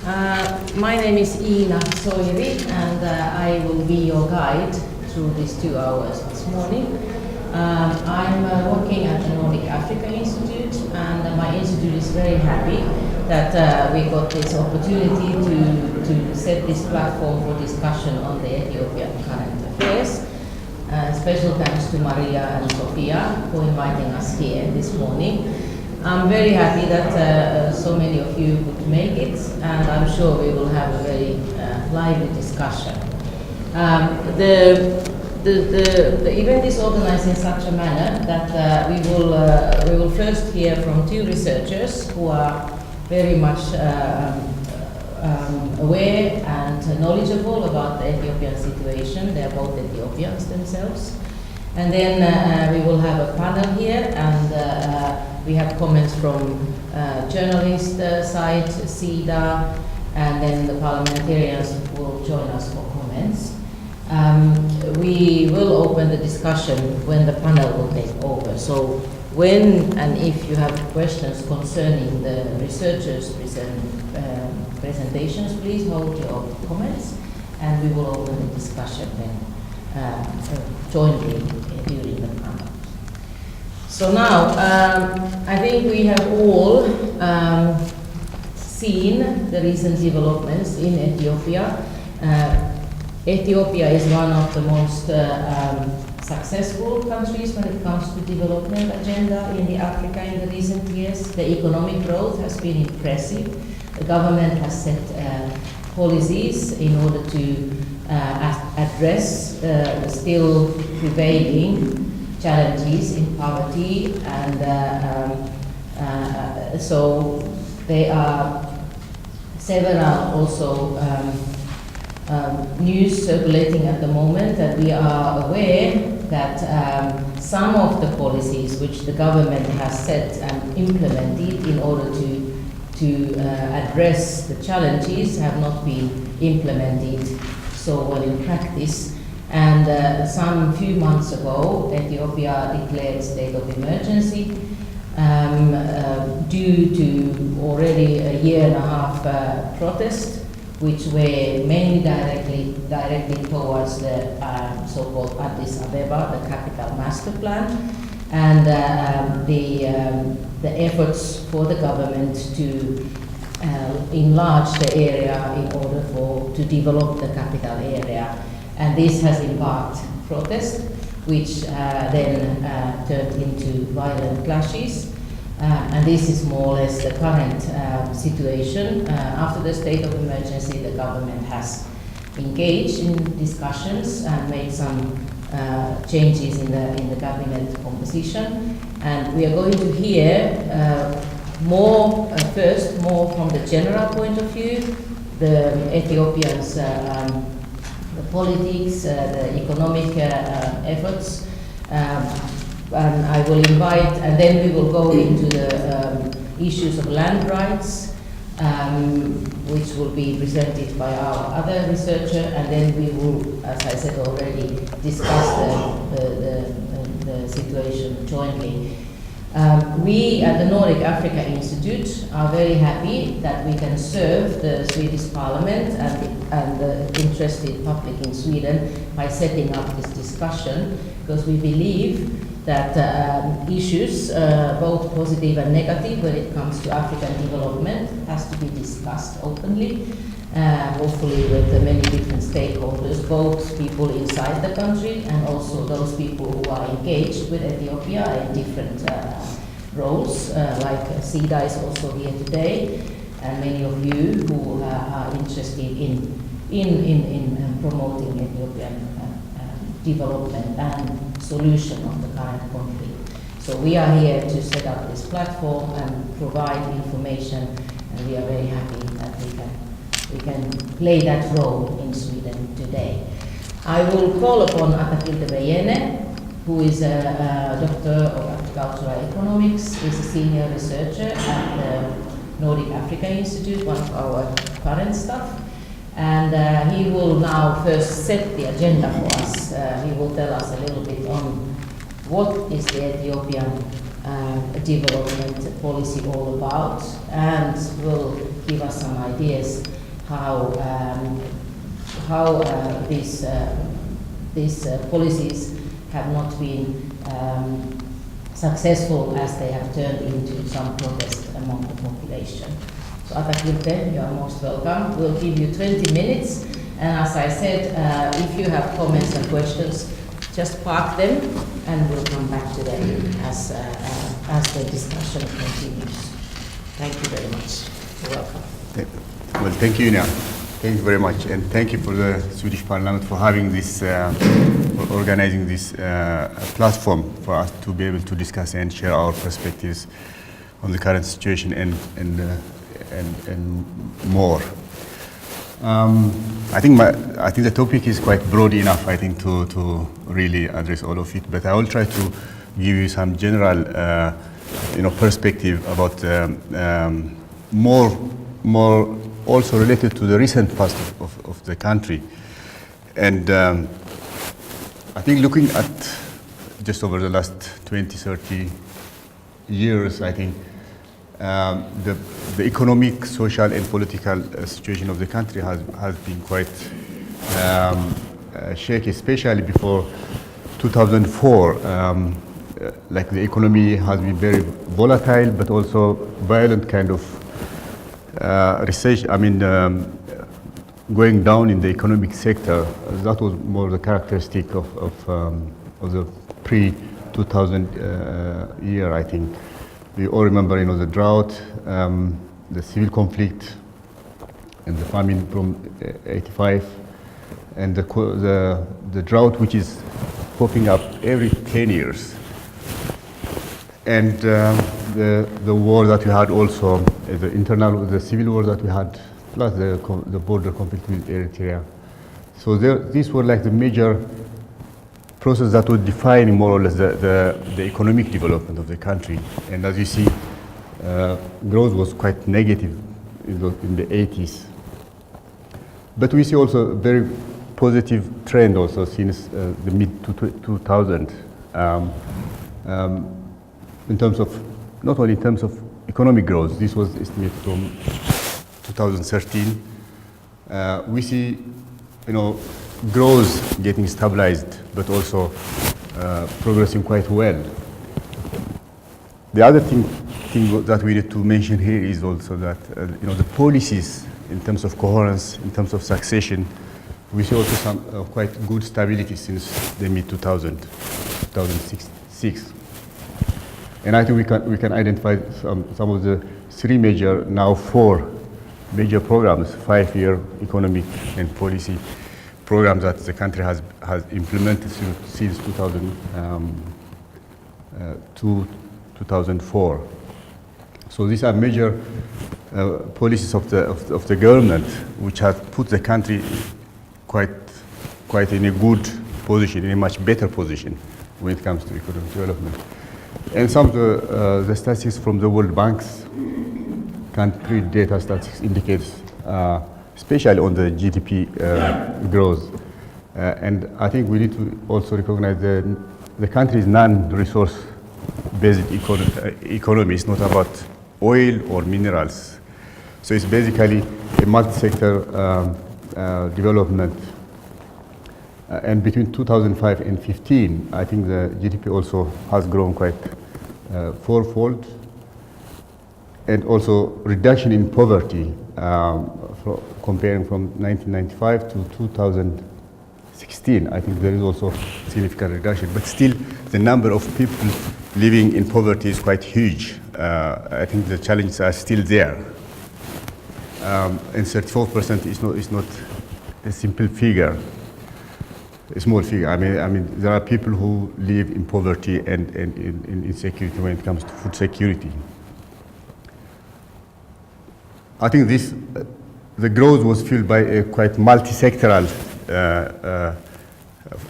My name is Iina Soiri, and I will be your guide through these 2 hours this morning. I'm working at the Nordic Africa Institute, and my institute is very happy that we got this opportunity to set this platform for discussion on the Ethiopian current affairs. Special thanks to Maria and Sofia for inviting us here this morning. I'm very happy that so many of you could make it, and I'm sure we will have a very lively discussion. The event is organized in such a manner that we will first hear from 2 researchers who are very much aware and knowledgeable about the Ethiopian situation. They are both Ethiopians themselves. And then we will have a panel here, and we have comments from journalist side, Sida, and then the parliamentarians will join us for comments. We will open the discussion when the panel will take over. So when and if you have questions concerning the researchers' presentations, please hold your comments, and we will open the discussion then jointly during the panel. So now, I think we have all seen the recent developments in Ethiopia. Ethiopia is one of the most successful countries when it comes to development agenda in the Africa in the recent years. The economic growth has been impressive. The government has set policies in order to address the still prevailing challenges in poverty, and so there are several also news circulating at the moment that we are aware that some of the policies which the government has set and implemented in order to address the challenges have not been implemented so well in practice. And some few months ago, Ethiopia declared state of emergency due to already a 1.5-year protest, which were mainly directed towards the so-called Addis Ababa, the capital master plan, and the efforts for the government to enlarge the area in order to develop the capital area. And this has sparked protest, which then turned into violent clashes. And this is more or less the current situation. After the state of emergency, the government has engaged in discussions and made some changes in the cabinet composition. And we are going to hear more from the general point of view, the Ethiopians' the politics, the economic efforts, and I will invite, and then we will go into the issues of land rights, which will be presented by our other researcher, and then we will, as I said already, discuss the situation jointly. We at the Nordic Africa Institute are very happy that we can serve the Swedish Parliament and the interested public in Sweden by setting up this discussion, because we believe that issues, both positive and negative, when it comes to African development, has to be discussed openly, hopefully with many different stakeholders, both people inside the country and also those people who are engaged with Ethiopia in different roles, like Sida is also here today, and many of you who are interested in promoting Ethiopian development and solution of the current conflict. So we are here to set up this platform and provide information, and we are very happy that we can play that role in Sweden today. I will call upon Atakilte Beyene, who is a doctor of agricultural economics, is a senior researcher at the Nordic Africa Institute, one of our current staff. And he will now first set the agenda for us. He will tell us a little bit on what is the Ethiopian development policy all about, and will give us some ideas how these policies have not been successful, as they have turned into some protest among the population. So Atakilte, you are most welcome. We'll give you 20 minutes, and as I said, if you have comments and questions, just park them, and we'll come back to them as the discussion continues. Thank you very much. You're welcome. Well, thank you, Iina. Thank you very much, and thank you for the Swedish Parliament for having this, for organizing this platform for us to be able to discuss and share our perspectives on the current situation and more. I think the topic is quite broad enough, I think, to really address all of it. But I will try to give you some general, perspective about more also related to the recent past of the country. And I think looking at just over the last 20, 30 years, I think the economic, social, and political situation of the country has been quite shaky, especially before 2004. Like the economy has been very volatile, but also violent kind of recession. I mean, going down in the economic sector. That was more the characteristic of the pre-2000 year, I think. We all remember, the drought, the civil conflict, and the famine from '85, and the drought which is popping up every 10 years, and the war that we had also, the civil war that we had, plus the border conflict with Eritrea. So these were like the major process that would define more or less the economic development of the country. And as you see, growth was quite negative in the 80s. But we see also a very positive trend also since the mid-2000s, in terms of, not only in terms of economic growth. This was estimated from 2013. We see, growth getting stabilized, but also progressing quite well. The other thing that we need to mention here is also that the policies in terms of coherence, in terms of succession, we see also some quite good stability since the mid-2000s, 2006. And I think we can identify some of the four major programs, 5-year economic and policy programs that the country has implemented since 2004. So these are major policies of the government, which have put the country quite in a good position, in a much better position when it comes to economic development. And some of the statistics from the World Bank's country data statistics indicates, especially on the GDP growth. And I think we need to also recognize the country's non-resource-based economy is not about oil or minerals. So it's basically a multi-sector development. And between 2005 and 2015, I think the GDP also has grown quite fourfold. And also reduction in poverty, comparing from 1995 to 2016, I think there is also significant reduction. But still, the number of people living in poverty is quite huge. I think the challenges are still there. And 34% is not a simple figure, a small figure. I mean, there are people who live in poverty and in insecurity when it comes to food security. I think the growth was fueled by a quite multi-sectoral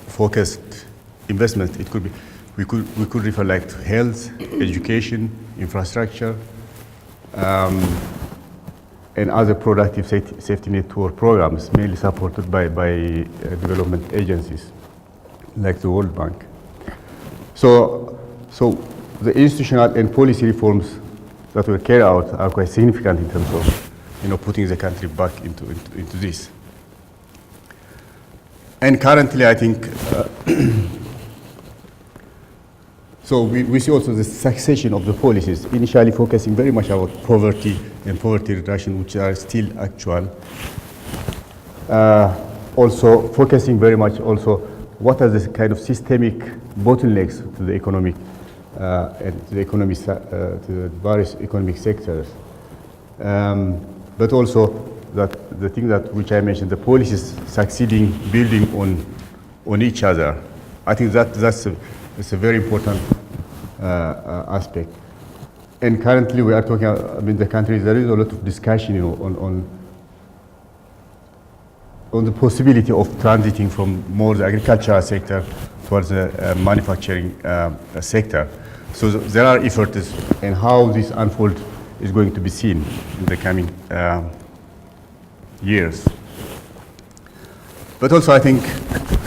focused investment. It could be, we could refer like to health, education, infrastructure, and other productive safety network programs, mainly supported by development agencies like the World Bank. So the institutional and policy reforms that were carried out are quite significant in terms of putting the country back into this. And currently, I think, so we see also the succession of the policies, initially focusing very much about poverty and poverty reduction, which are still actual. Also focusing very much also what are the kind of systemic bottlenecks to the economic and to the economy, to the various economic sectors. But also that the thing that which I mentioned, the policies succeeding, building on each other. I think that's a very important aspect. And currently we are talking, the country, there is a lot of discussion, on the possibility of transiting from more the agricultural sector towards the manufacturing sector. So there are efforts, and how this unfold is going to be seen in the coming years. But also I think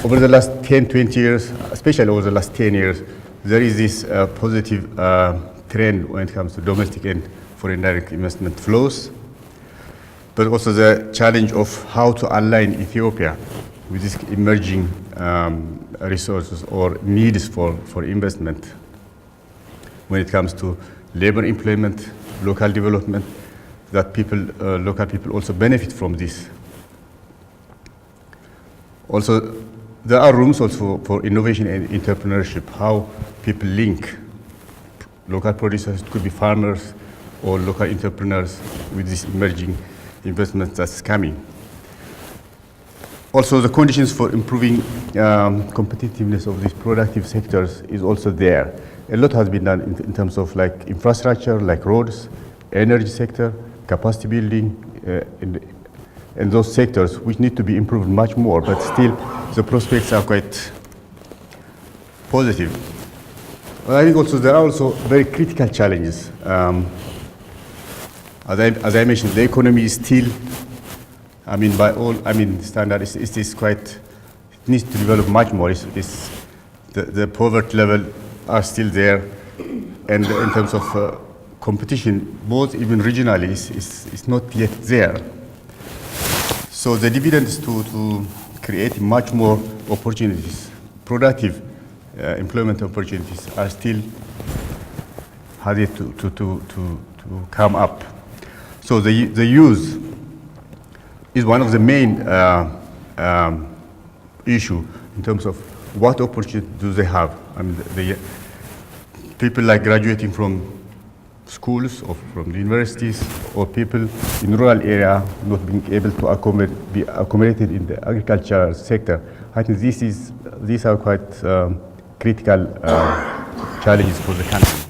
over the last 10, 20 years, especially over the last 10 years, there is this positive trend when it comes to domestic and foreign direct investment flows, but also the challenge of how to align Ethiopia with these emerging resources or needs for investment when it comes to labor employment, local development, that local people also benefit from this. Also, there are rooms also for innovation and entrepreneurship, how people link local producers, it could be farmers or local entrepreneurs, with this emerging investment that's coming. Also, the conditions for improving competitiveness of these productive sectors is also there. A lot has been done in terms of like infrastructure, like roads, energy sector, capacity building, and those sectors which need to be improved much more, but still the prospects are quite positive. But I think also there are also very critical challenges. As I mentioned, the economy is still, by all standards, it is quite, it needs to develop much more. The poverty level are still there, and in terms of competition, both even regionally, is not yet there. So the dividends to create much more opportunities, productive employment opportunities, are still harder to come up. So the youth is one of the main issue in terms of what opportunity do they have. The people like graduating from schools or from the universities, or people in rural area not being able to be accommodated in the agricultural sector. I think these are quite critical challenges for the country.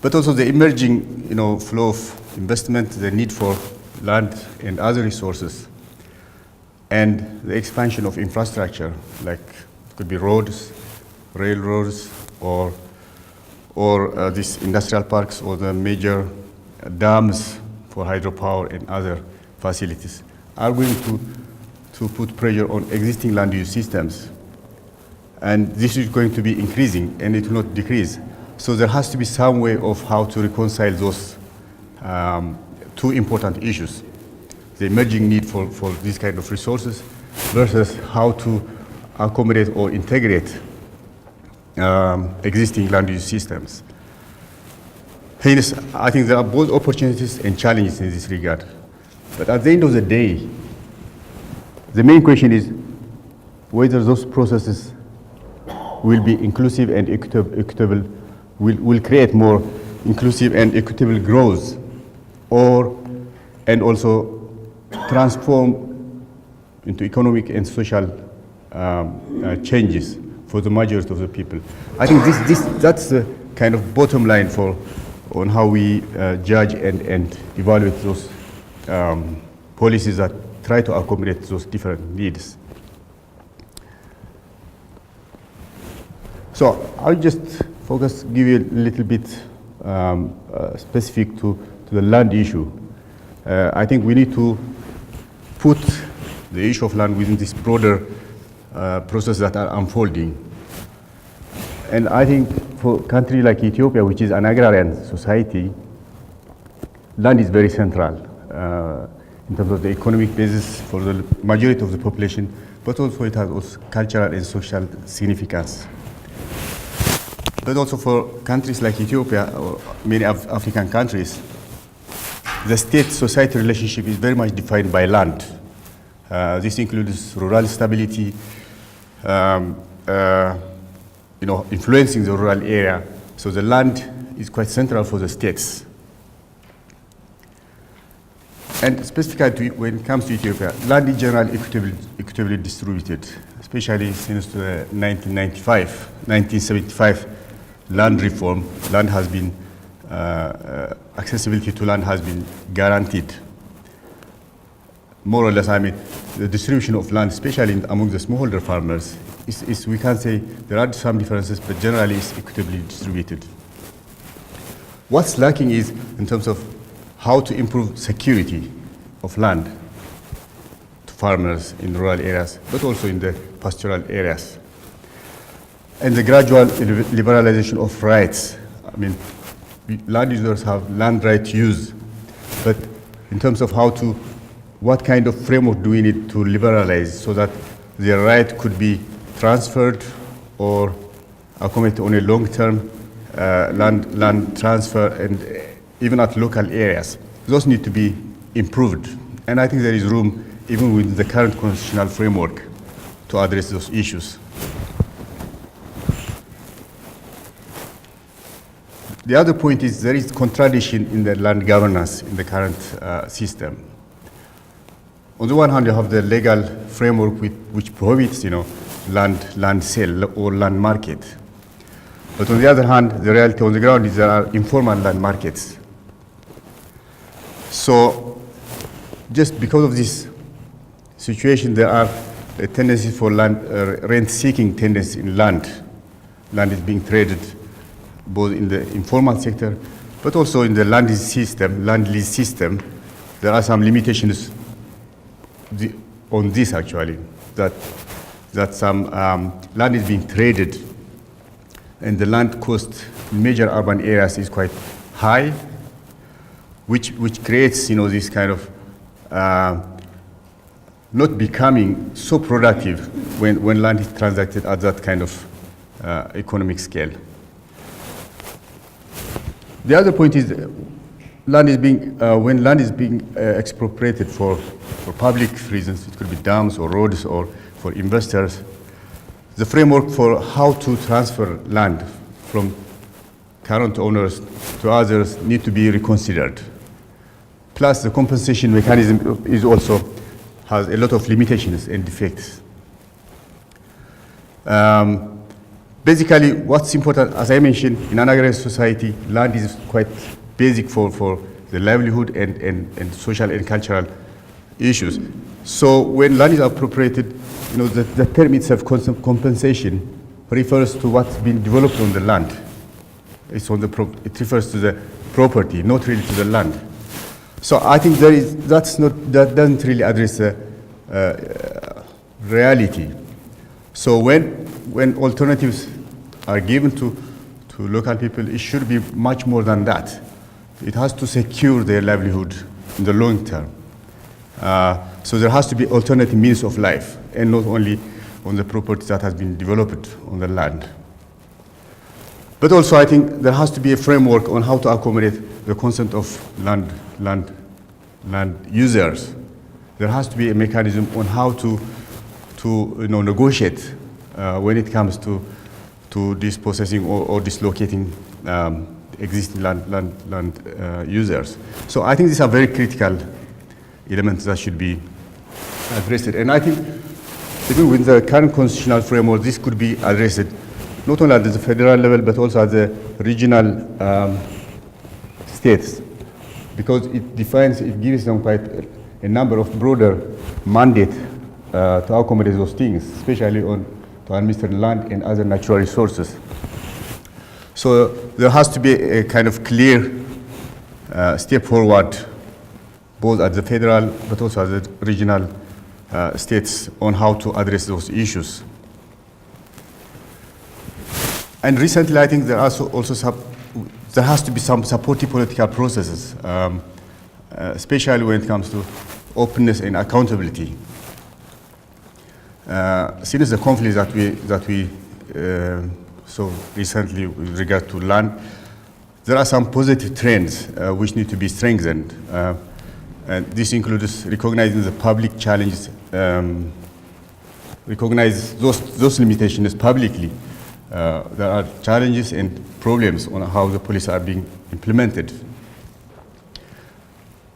But also the emerging, flow of investment, the need for land and other resources, and the expansion of infrastructure, like it could be roads, railroads, or these industrial parks, or the major dams for hydropower and other facilities, are going to put pressure on existing land use systems. And this is going to be increasing, and it will not decrease. So there has to be some way of how to reconcile those two important issues: the emerging need for these kind of resources versus how to accommodate or integrate existing land use systems. Hence, I think there are both opportunities and challenges in this regard. But at the end of the day, the main question is whether those processes will be inclusive and equitable, will create more inclusive and equitable growth, and also transform into economic and social changes for the majority of the people. I think that's the kind of bottom line on how we judge and evaluate those policies that try to accommodate those different needs. So I'll just give you a little bit specific to the land issue. I think we need to put the issue of land within this broader process that are unfolding. And I think for a country like Ethiopia, which is an agrarian society, land is very central in terms of the economic basis for the majority of the population, but also it has also cultural and social significance. But also for countries like Ethiopia or many African countries, the state-society relationship is very much defined by land. This includes rural stability, influencing the rural area. So the land is quite central for the states. And specifically when it comes to Ethiopia, land in general equitably distributed, especially since the 1975 land reform. Land has been, accessibility to land has been guaranteed. More or less, I mean, the distribution of land, especially among the smallholder farmers, is we can say there are some differences, but generally it's equitably distributed. What's lacking is in terms of how to improve security of land to farmers in rural areas, but also in the pastoral areas. And the gradual liberalization of rights. I mean, land users have land right use, but in terms of what kind of framework do we need to liberalize so that their right could be transferred or accommodated on a long-term land transfer and even at local areas. Those need to be improved. And I think there is room, even with the current constitutional framework, to address those issues. The other point is there is contradiction in the land governance in the current system. On the one hand, you have the legal framework which prohibits, land sale or land market. But on the other hand, the reality on the ground is there are informal land markets. So, just because of this situation, there are a tendency for land rent-seeking tendency in land. Land is being traded both in the informal sector, but also in the land lease system. There are some limitations on this actually, that some land is being traded and the land cost in major urban areas is quite high, which creates this kind of not becoming so productive when land is transacted at that kind of economic scale. The other point is when land is being expropriated for public reasons, it could be dams or roads or for investors, the framework for how to transfer land from current owners to others need to be reconsidered. Plus, the compensation mechanism has a lot of limitations and defects. Basically, what's important, as I mentioned, in an agrarian society, land is quite basic for the livelihood and social and cultural issues. So when land is appropriated, the term itself, compensation, refers to what's been developed on the land. It refers to the property, not really to the land. So I think that doesn't really address the reality. So when alternatives are given to local people, it should be much more than that. It has to secure their livelihood in the long term. So there has to be alternative means of life, and not only on the property that has been developed on the land. But also I think there has to be a framework on how to accommodate the consent of land users. There has to be a mechanism on how to negotiate when it comes to dispossessing or dislocating existing land users. So I think these are very critical elements that should be addressed. And I think even with the current constitutional framework, this could be addressed not only at the federal level, but also at the regional states, because it gives them quite a number of broader mandate to accommodate those things, especially to administer land and other natural resources. So there has to be a kind of clear step forward, both at the federal but also at the regional states, on how to address those issues. And recently, I think there are there has to be some supportive political processes, especially when it comes to openness and accountability. Since the conflict that we saw recently with regard to land, there are some positive trends which need to be strengthened. And this includes recognizing the public challenges, recognize those limitations publicly. There are challenges and problems on how the policies are being implemented.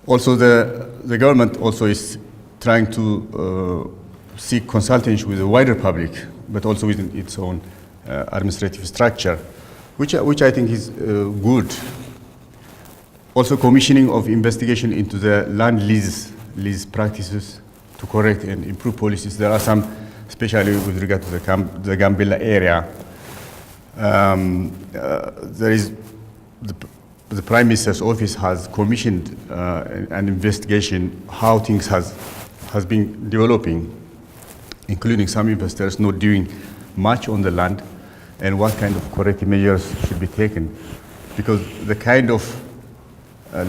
Also, the government also is trying to seek consultation with the wider public, but also within its own administrative structure, which I think is good. Also, commissioning of investigation into the land lease practices to correct and improve policies. There are some, especially with regard to the Gambella area. There is the Prime Minister's office has commissioned an investigation how things has been developing, including some investors not doing much on the land, and what kind of corrective measures should be taken, because the kind of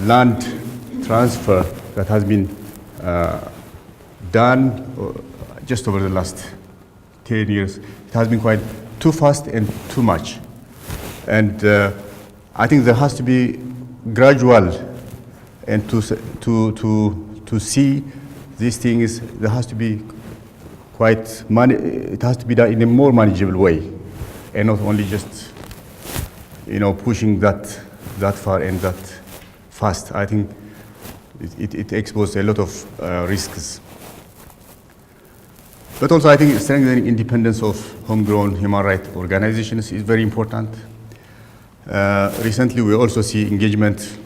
land transfer that has been done just over the last 10 years, it has been quite too fast and too much. And I think there has to be gradual, and to see these things, there has to be it has to be done in a more manageable way, and not only just pushing that far and that fast. I think it exposes a lot of risks. But also, I think strengthening independence of homegrown human rights organizations is very important. Recently, we also see engagement,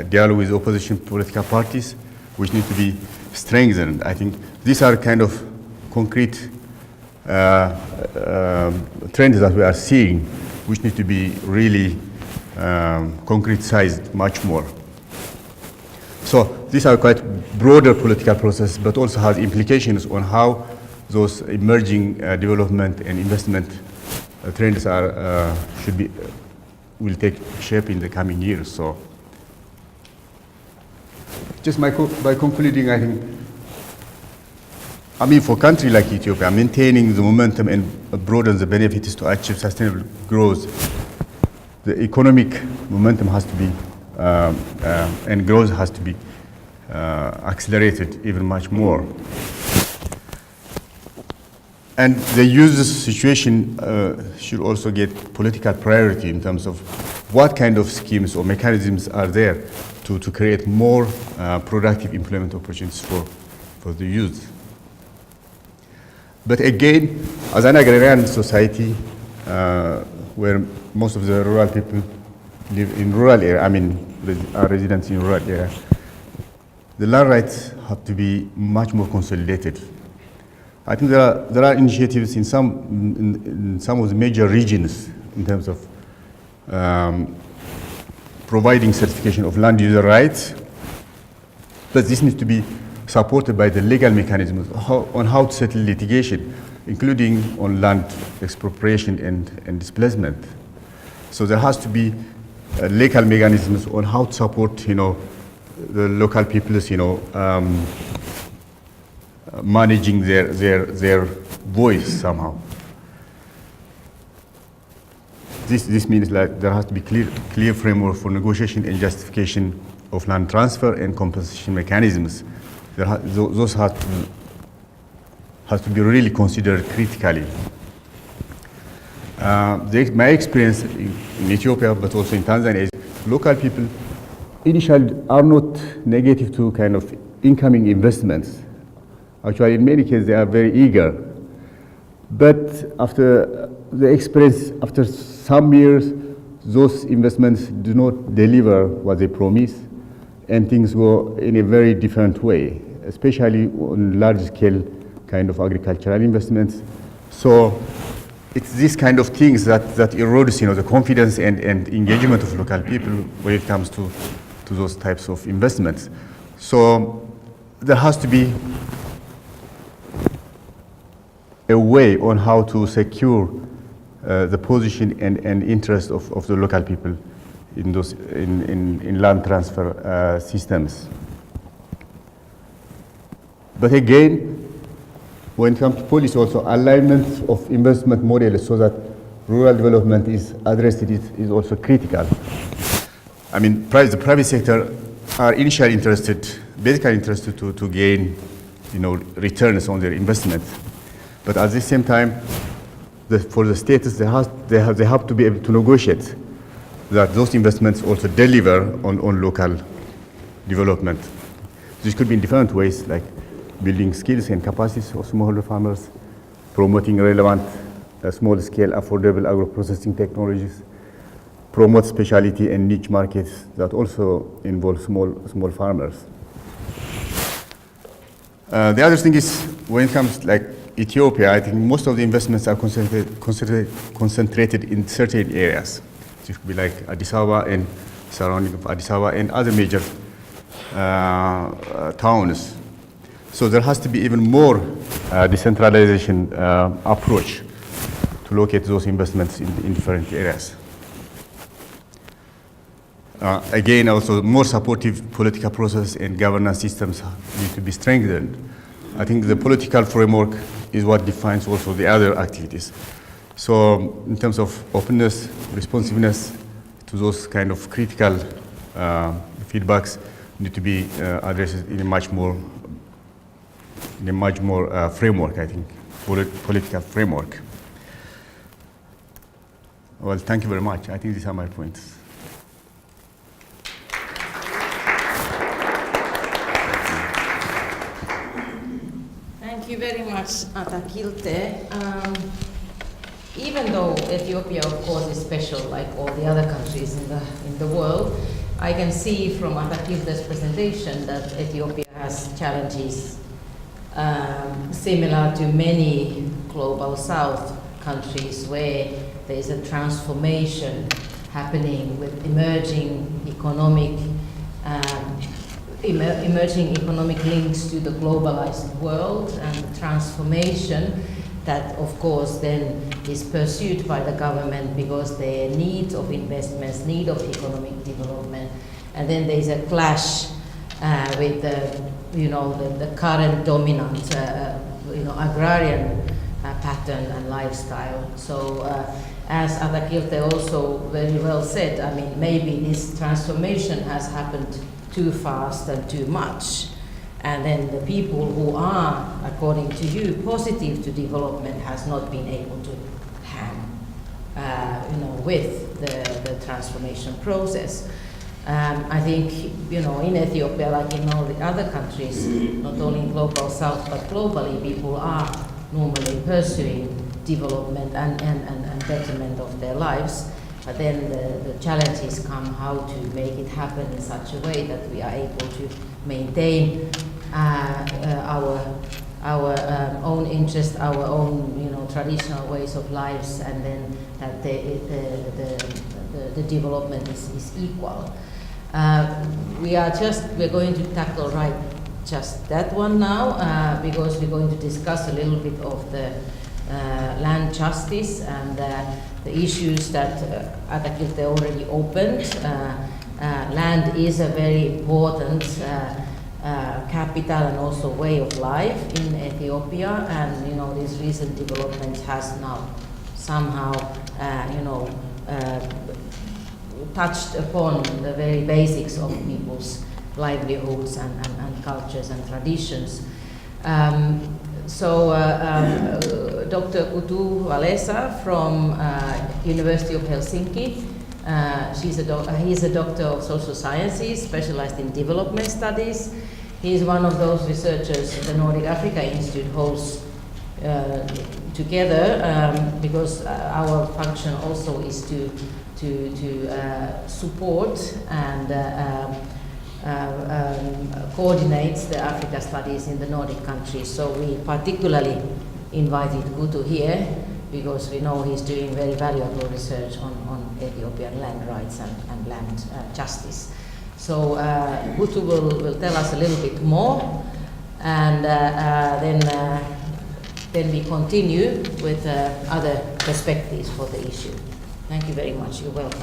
dialogue with opposition political parties, which need to be strengthened. I think these are kind of concrete trends that we are seeing, which need to be really concretized much more. So these are quite broader political processes, but also has implications on how those emerging development and investment trends will take shape in the coming years. So, just by concluding, I mean, for a country like Ethiopia, maintaining the momentum and broaden the benefits to achieve sustainable growth, the economic momentum has to be and growth has to be accelerated even much more. And the user's situation should also get political priority in terms of what kind of schemes or mechanisms are there to create more productive employment opportunities for the youth. But again, as an agrarian society, where most of the rural people live in rural area, are residents in rural area, the land rights have to be much more consolidated. I think there are initiatives in some of the major regions in terms of providing certification of land user rights, but this needs to be supported by the legal mechanisms on how to settle litigation, including on land expropriation and displacement. So there has to be legal mechanisms on how to support, the local peoples, managing their voice somehow. This means that there has to be clear framework for negotiation and justification of land transfer and compensation mechanisms. Those have to be really considered critically. My experience in Ethiopia, but also in Tanzania, is local people initially are not negative to kind of incoming investments. Actually, in many cases, they are very eager. But after the experience, after some years, those investments do not deliver what they promise, and things go in a very different way, especially on large-scale kind of agricultural investments. So it's these kind of things that erodes, the confidence and engagement of local people when it comes to those types of investments. So there has to be a way on how to secure the position and interest of the local people in those in land transfer systems. But again, when it comes to policy, also alignment of investment models so that rural development is addressed is also critical. I mean, the private sector are initially interested, basically interested to gain, returns on their investment. But at the same time, for the states, they have to be able to negotiate that those investments also deliver on local development. This could be in different ways, like building skills and capacities of smallholder farmers, promoting relevant small-scale affordable agro-processing technologies, promote specialty and niche markets that also involve small farmers. The other thing is, when it comes like Ethiopia, I think most of the investments are concentrated in certain areas. It could be like Addis Ababa and surrounding of Addis Ababa and other major towns. So there has to be even more decentralization approach to locate those investments in different areas. Again, also more supportive political process and governance systems need to be strengthened. I think the political framework is what defines also the other activities. So in terms of openness, responsiveness to those kind of critical feedbacks need to be addressed in a much more framework, I think, political framework. Well, thank you very much. I think these are my points. Thank you very much, Atakilte. Even though Ethiopia, of course, is special like all the other countries in the world, I can see from Atakilte's presentation that Ethiopia has challenges similar to many global south countries where there is a transformation happening with emerging economic links to the globalized world, and the transformation that of course then is pursued by the government because their needs of investments, need of economic development, and then there is a clash with the current dominant agrarian pattern and lifestyle. So as Atakilte also very well said, I mean, maybe this transformation has happened too fast and too much. And then the people who are, according to you, positive to development has not been able to hang with the transformation process. I think, in Ethiopia, like in all the other countries, not only in global south, but globally, people are normally pursuing development and betterment of their lives. But then the challenges come how to make it happen in such a way that we are able to maintain our own interest, our own traditional ways of lives, and then that the development is equal. We're going to tackle just that one now because we're going to discuss a little bit of the land justice and the issues that Atakilte already opened. Land is a very important capital and also way of life in Ethiopia, and this recent development has now somehow touched upon the very basics of people's livelihoods and cultures and traditions. So Dr. Gutu Walessa from University of Helsinki, he's a doctor of social sciences, specialized in development studies. He's one of those researchers the Nordic Africa Institute holds together because our function also is to support and coordinates the Africa studies in the Nordic countries. So we particularly invited Gutu here because we know he's doing very valuable research on Ethiopian land rights and land justice. So Gutu will tell us a little bit more, and then we continue with other perspectives for the issue. Thank you very much. You're welcome.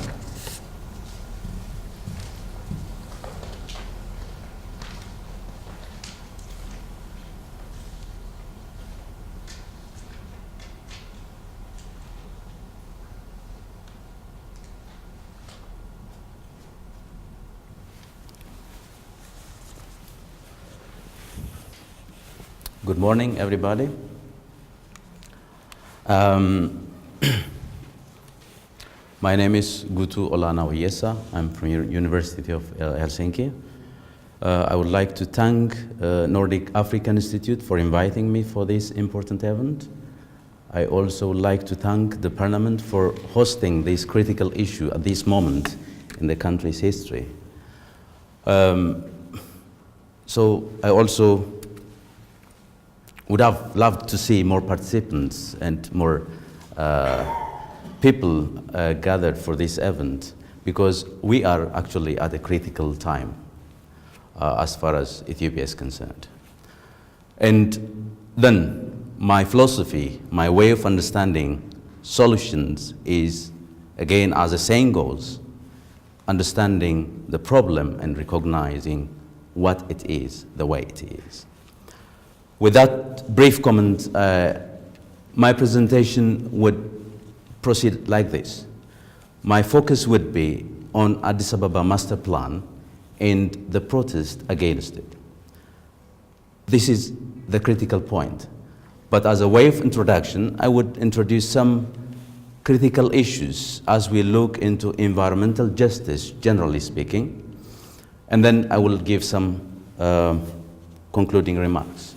Good morning, everybody. My name is Gutu Olana Walessa. I'm from University of Helsinki. I would like to thank Nordic African Institute for inviting me for this important event. I also would like to thank the Parliament for hosting this critical issue at this moment in the country's history. So I also would have loved to see more participants and more people gathered for this event, because we are actually at a critical time as far as Ethiopia is concerned. And then my philosophy, my way of understanding solutions is, again, as the saying goes, understanding the problem and recognizing what it is, the way it is. With that brief comment, my presentation would proceed like this. My focus would be on Addis Ababa Master Plan and the protest against it. This is the critical point. But as a way of introduction, I would introduce some critical issues as we look into environmental justice, generally speaking, and then I will give some concluding remarks.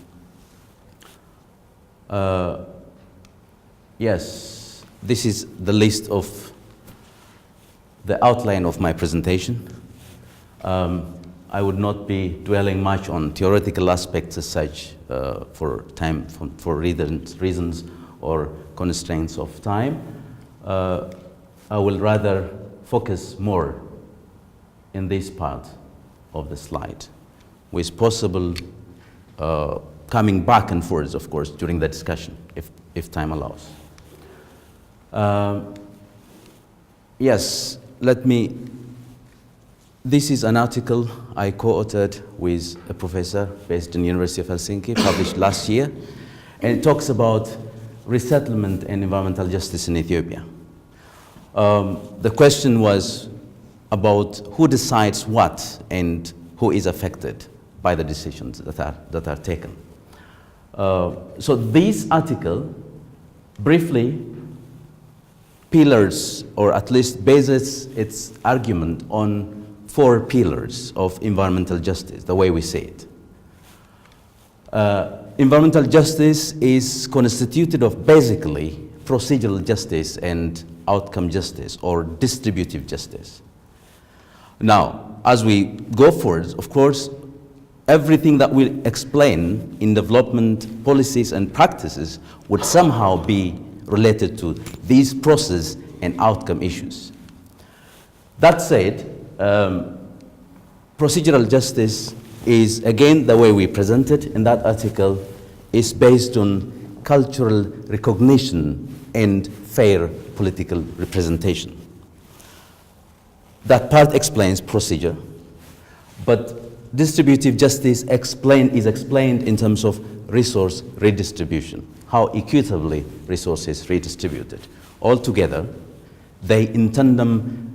Yes, this is the list of the outline of my presentation. I would not be dwelling much on theoretical aspects as such for reasons or constraints of time. I will rather focus more in this part of the slide, with possible coming back and forth, of course, during the discussion, if time allows. Yes, this is an article I co-authored with a professor based in the University of Helsinki, published last year, and it talks about resettlement and environmental justice in Ethiopia. The question was about who decides what and who is affected by the decisions that are taken. So this article briefly pillars, or at least bases its argument on 4 pillars of environmental justice, the way we see it. Environmental justice is constituted of basically procedural justice and outcome justice, or distributive justice. Now, as we go forward, of course, everything that we explain in development policies and practices would somehow be related to these process and outcome issues. That said, procedural justice is, again, the way we present it in that article, is based on cultural recognition and fair political representation. That part explains procedure, but distributive justice is explained in terms of resource redistribution, how equitably resources redistributed. Altogether, they in tandem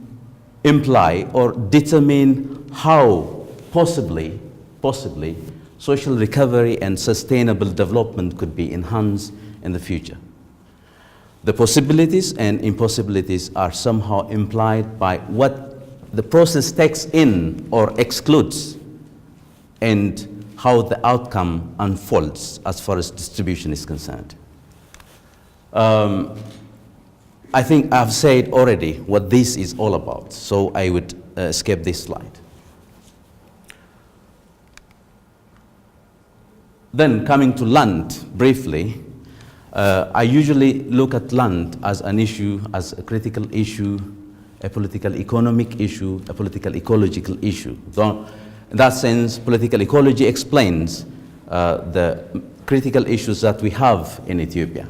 imply or determine how possibly social recovery and sustainable development could be enhanced in the future. The possibilities and impossibilities are somehow implied by what the process takes in or excludes, and how the outcome unfolds as far as distribution is concerned. I think I've said already what this is all about, so I would skip this slide. Then coming to land briefly, I usually look at land as an issue, as a critical issue, a political economic issue, a political ecological issue. So in that sense, political ecology explains the critical issues that we have in Ethiopia.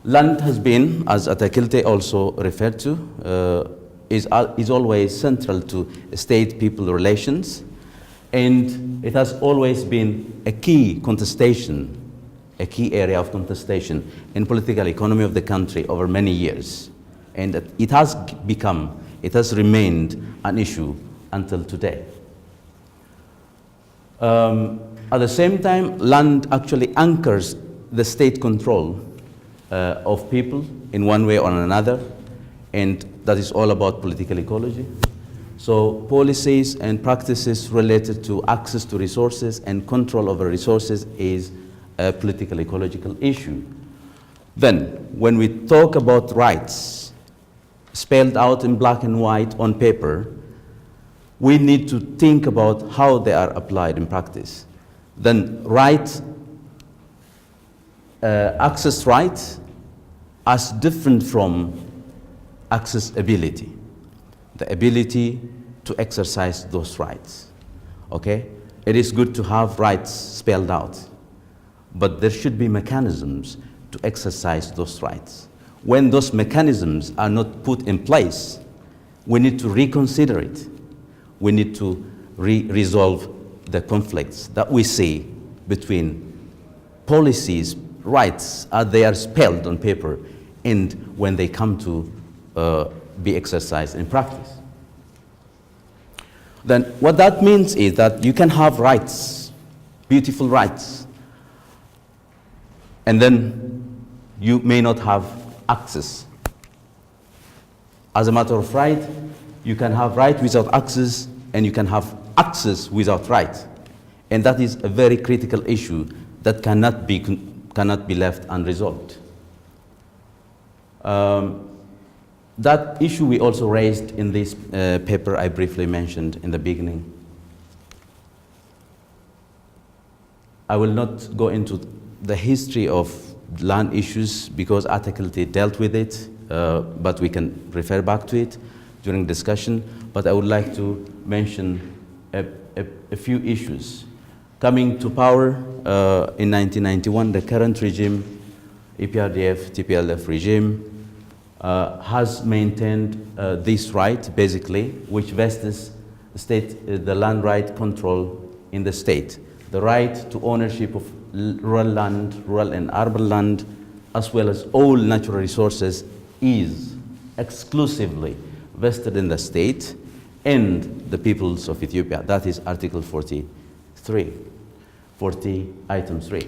Land has been, as Atakilte also referred to, is always central to state-people relations, and it has always been a key contestation, a key area of contestation in political economy of the country over many years. And it has remained an issue until today. At the same time, land actually anchors the state control of people in one way or another, and that is all about political ecology. So policies and practices related to access to resources and control over resources is a political ecological issue. Then, when we talk about rights spelled out in black and white on paper, we need to think about how they are applied in practice. Then access rights as different from accessibility, the ability to exercise those rights, okay? It is good to have rights spelled out, but there should be mechanisms to exercise those rights. When those mechanisms are not put in place, we need to reconsider it. We need to resolve the conflicts that we see between policies, rights, as they are spelled on paper, and when they come to be exercised in practice. Then what that means is that you can have rights, beautiful rights, and then you may not have access. As a matter of right, you can have right without access, and you can have access without right. And that is a very critical issue that cannot be left unresolved. That issue we also raised in this paper I briefly mentioned in the beginning. I will not go into the history of land issues because Atakilte dealt with it, but we can refer back to it during discussion. But I would like to mention a few issues. Coming to power in 1991, the current regime, EPRDF, TPLF regime, has maintained this right, basically, which vests the land right control in the state. The right to ownership of rural land, rural and urban land, as well as all natural resources, is exclusively vested in the state and the peoples of Ethiopia. That is Article 40, Item 3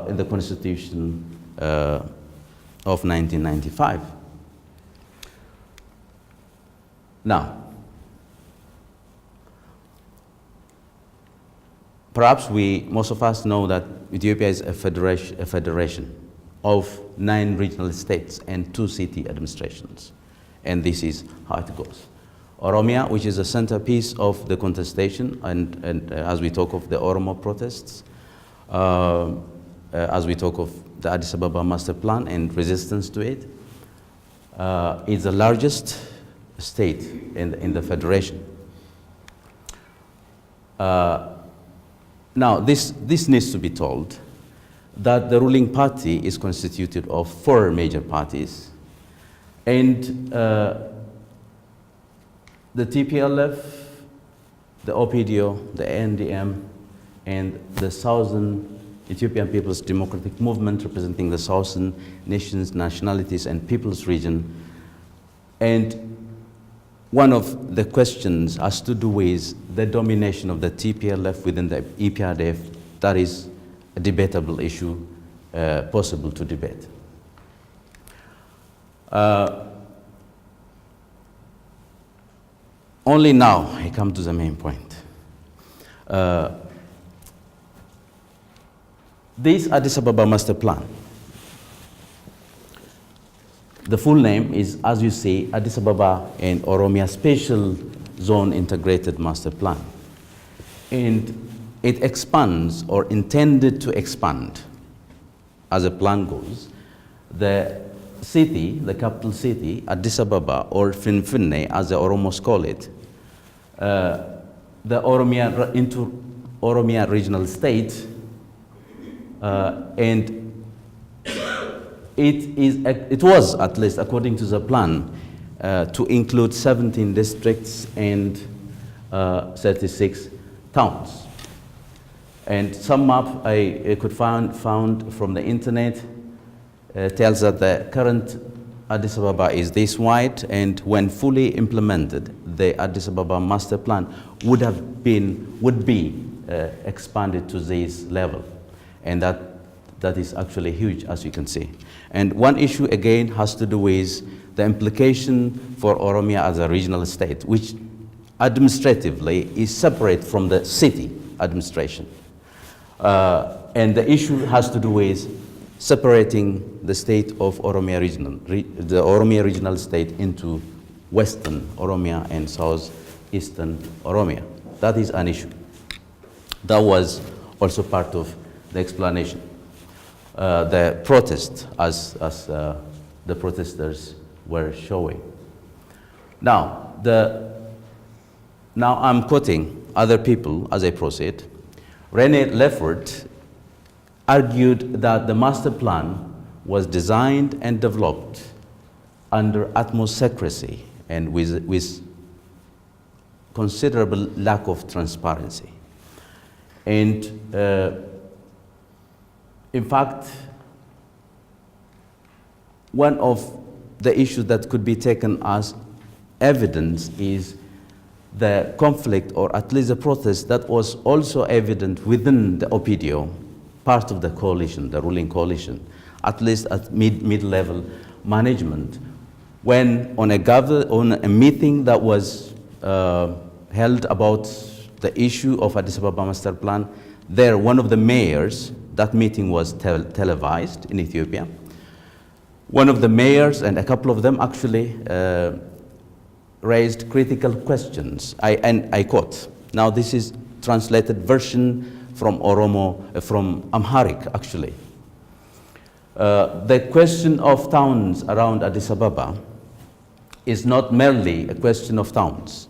in the Constitution of 1995. Now, perhaps most of us know that Ethiopia is a federation of 9 regional states and 2 city administrations. And this is how it goes. Oromia, which is a centerpiece of the contestation, and as we talk of the Oromo protests, as we talk of the Addis Ababa master plan and resistance to it, is the largest state in the federation. Now, this needs to be told that the ruling party is constituted of 4 major parties, and the TPLF, the OPDO, the ANDM, and the Southern Ethiopian People's Democratic Movement, representing the Southern nations, nationalities, and peoples region. And one of the questions has to do with the domination of the TPLF within the EPRDF. That is a debatable issue, possible to debate. Only now I come to the main point. This Addis Ababa master plan, the full name is, as you see, Addis Ababa and Oromia Special Zone Integrated Master Plan. And it expands, or intended to expand, as a plan goes, the city, the capital city, Addis Ababa, or Finfinne, as the Oromos call it, into Oromia regional state, and it was, at least according to the plan, to include 17 districts and 36 towns. And some map I could found from the internet tells that the current Addis Ababa is this wide, and when fully implemented, the Addis Ababa master plan would be expanded to this level, and that is actually huge, as you can see. And one issue again has to do with the implication for Oromia as a regional state, which administratively is separate from the city administration. And the issue has to do with separating the state of Oromia the Oromia regional state into Western Oromia and Southeastern Oromia. That is an issue. That was also part of the explanation. The protest, as the protesters were showing. Now I'm quoting other people as I proceed. René Leffert argued that the master plan was designed and developed under utmost secrecy and with considerable lack of transparency. And in fact, one of the issues that could be taken as evidence is the conflict, or at least the protest, that was also evident within the OPDO, part of the coalition, the ruling coalition, at least at mid-level management, when on a meeting that was held about the issue of Addis Ababa Master Plan, there, one of the mayors, that meeting was televised in Ethiopia. One of the mayors, and a couple of them actually, raised critical questions. And I quote. Now this is translated version from from Amharic actually. The question of towns around Addis Ababa is not merely a question of towns.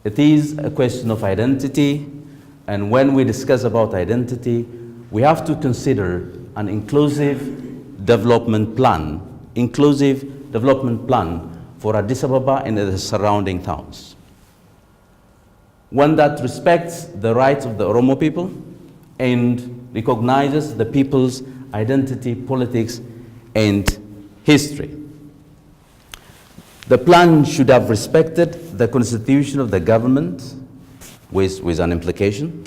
It is a question of identity, and when we discuss about identity, we have to consider an inclusive development plan for Addis Ababa and the surrounding towns. One that respects the rights of the Oromo people and recognizes the people's identity, politics, and history. The plan should have respected the constitution of the government with an implication.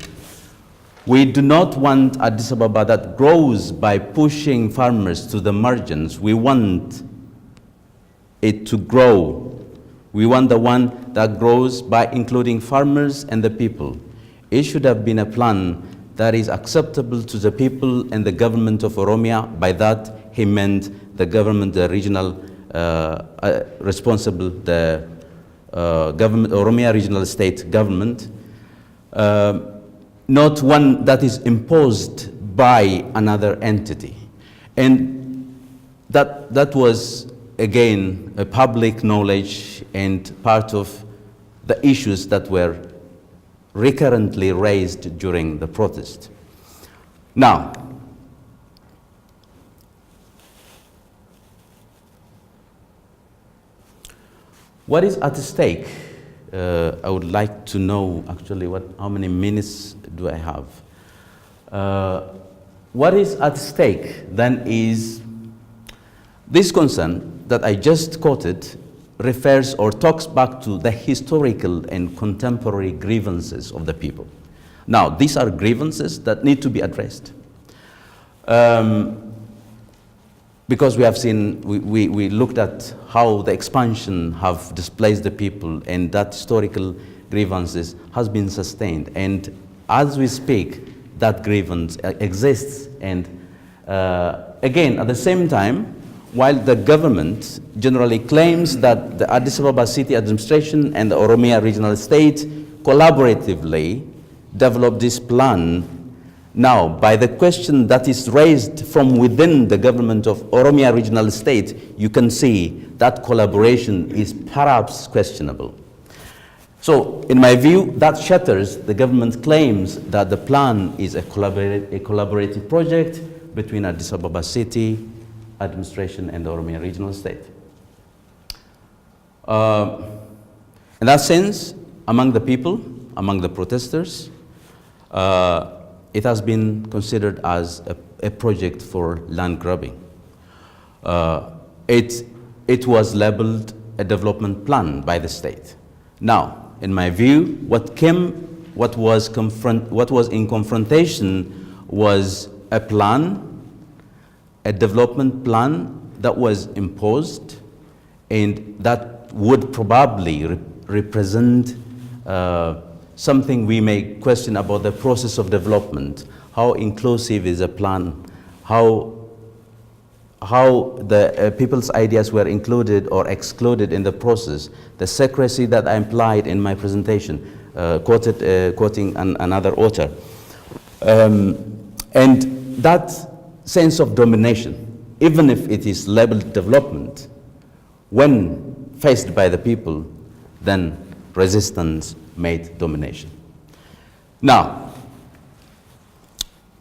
We do not want Addis Ababa that grows by pushing farmers to the margins. We want it to grow. We want the one that grows by including farmers and the people. It should have been a plan that is acceptable to the people and the government of Oromia. By that, he meant the government, the regional responsible, the government, Oromia regional state government, not one that is imposed by another entity. And that was, again, a public knowledge and part of the issues that were recurrently raised during the protest. Now, what is at stake? I would like to know actually how many minutes do I have? What is at stake then is this concern that I just quoted refers or talks back to the historical and contemporary grievances of the people. Now, these are grievances that need to be addressed. Because we have seen, we looked at how the expansion have displaced the people, and that historical grievances has been sustained. And as we speak, that grievance exists. And again, at the same time, while the government generally claims that the Addis Ababa city administration and the Oromia regional state collaboratively developed this plan, now, by the question that is raised from within the government of Oromia regional state, you can see that collaboration is perhaps questionable. So, in my view, that shatters the government claims that the plan is a collaborative project between Addis Ababa city, administration and the Oromia regional state. In that sense, among the people, among the protesters, it has been considered as a project for land grabbing. It was labeled a development plan by the state. Now, in my view, what was in confrontation was a plan, a development plan that was imposed, and that would probably represent something we may question about the process of development. How inclusive is a plan? How the people's ideas were included or excluded in the process? The secrecy that I implied in my presentation, quoting another author. And that sense of domination, even if it is labeled development, when faced by the people, then resistance made domination. Now,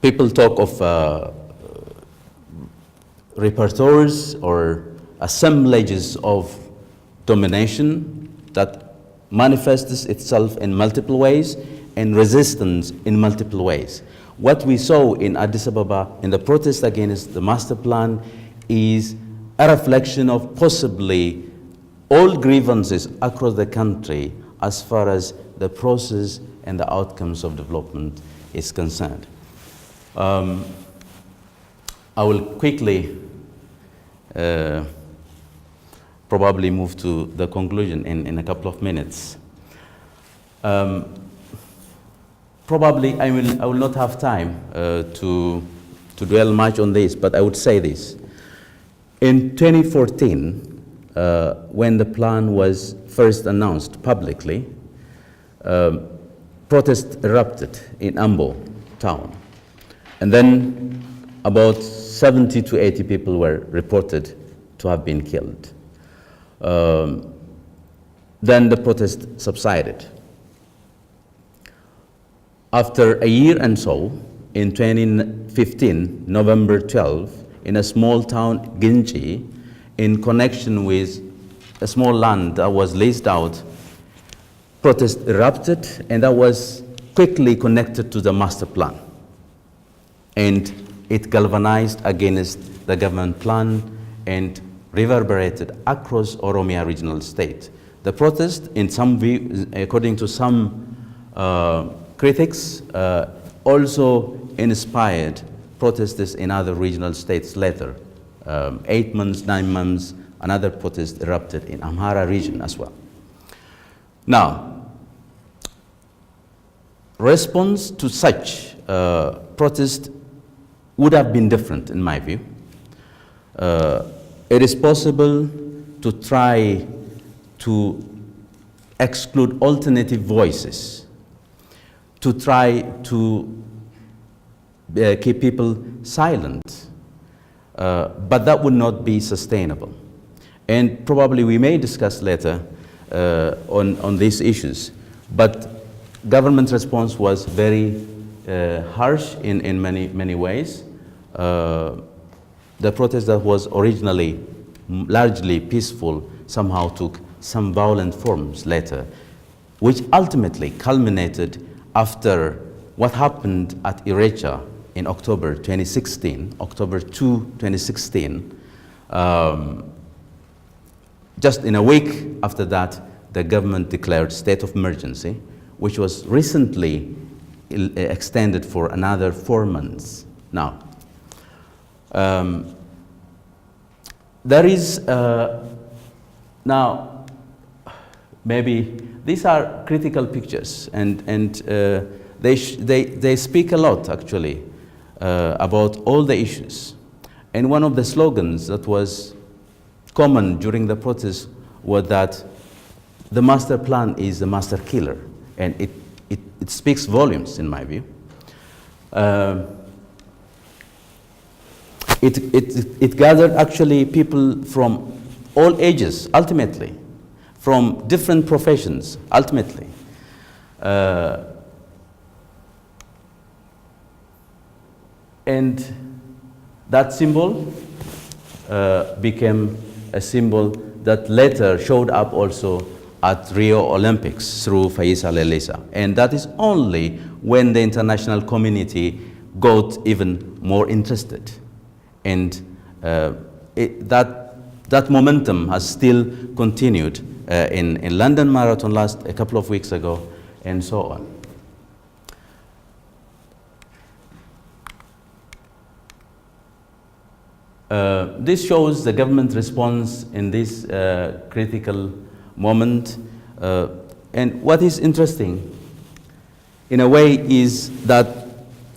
people talk of repertoires or assemblages of domination that manifests itself in multiple ways and resistance in multiple ways. What we saw in Addis Ababa in the protest against the master plan is a reflection of possibly all grievances across the country as far as the process and the outcomes of development is concerned. I will quickly probably move to the conclusion in a couple of minutes. Probably I will not have time to dwell much on this, but I would say this. In 2014, when the plan was first announced publicly, protests erupted in Ambo town. And then about 70 to 80 people were reported to have been killed. Then the protest subsided. After a year and so, in 2015, November 12, in a small town, Ginchi, in connection with a small land that was leased out, protest erupted, and that was quickly connected to the master plan. And it galvanized against the government plan and reverberated across Oromia regional state. The protest, in some view, according to some critics, also inspired protesters in other regional states later. 8 months, 9 months, another protest erupted in Amhara region as well. Now, response to such protest would have been different in my view. It is possible to try to exclude alternative voices, to try to keep people silent, but that would not be sustainable. And probably we may discuss later on these issues, but government response was very harsh in many ways. The protest that was originally largely peaceful somehow took some violent forms later, which ultimately culminated after what happened at Irecha in October 2016, October 2, 2016. Just in a week after that, the government declared state of emergency, which was recently extended for another 4 months. Now, there is now maybe these are critical pictures, and they speak a lot actually about all the issues. And one of the slogans that was common during the protest was that the master plan is the master killer, and it speaks volumes in my view. It gathered actually people from all ages, ultimately, from different professions, ultimately. And that symbol became a symbol that later showed up also at Rio Olympics through Faisal Elisa. And that is only when the international community got even more interested. And that momentum has still continued in London Marathon a couple of weeks ago, and so on. This shows the government response in this critical moment. And what is interesting, in a way, is that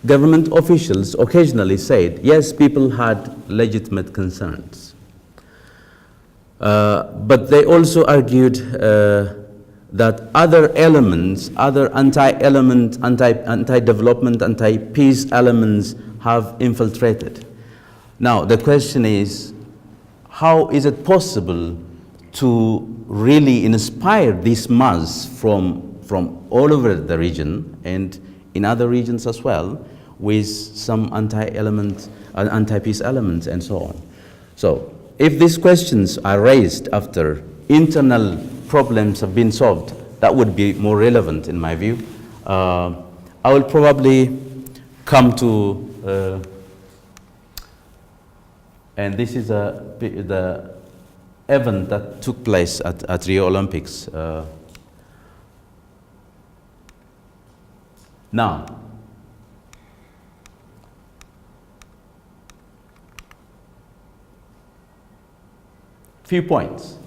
government officials occasionally said, yes, people had legitimate concerns. But they also argued that other elements, other anti-development, anti-peace elements have infiltrated. Now, the question is, how is it possible to really inspire this mass from all over the region and in other regions as well, with some anti-peace elements and so on? So, if these questions are raised after internal problems have been solved, that would be more relevant in my view. I will probably come to, and this is the event that took place at Rio Olympics. Now, few points.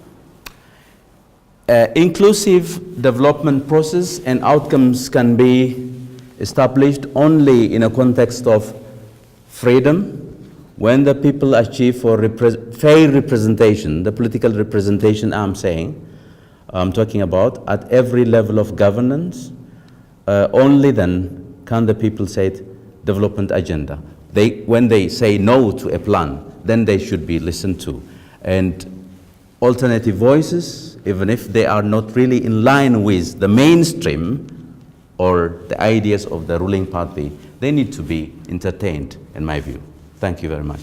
Inclusive development process and outcomes can be established only in a context of freedom, when the people achieve fair representation, the political representation I'm talking about, at every level of governance. Only then can the people say development agenda. When they say no to a plan, then they should be listened to. And alternative voices, even if they are not really in line with the mainstream or the ideas of the ruling party, they need to be entertained, in my view. Thank you very much.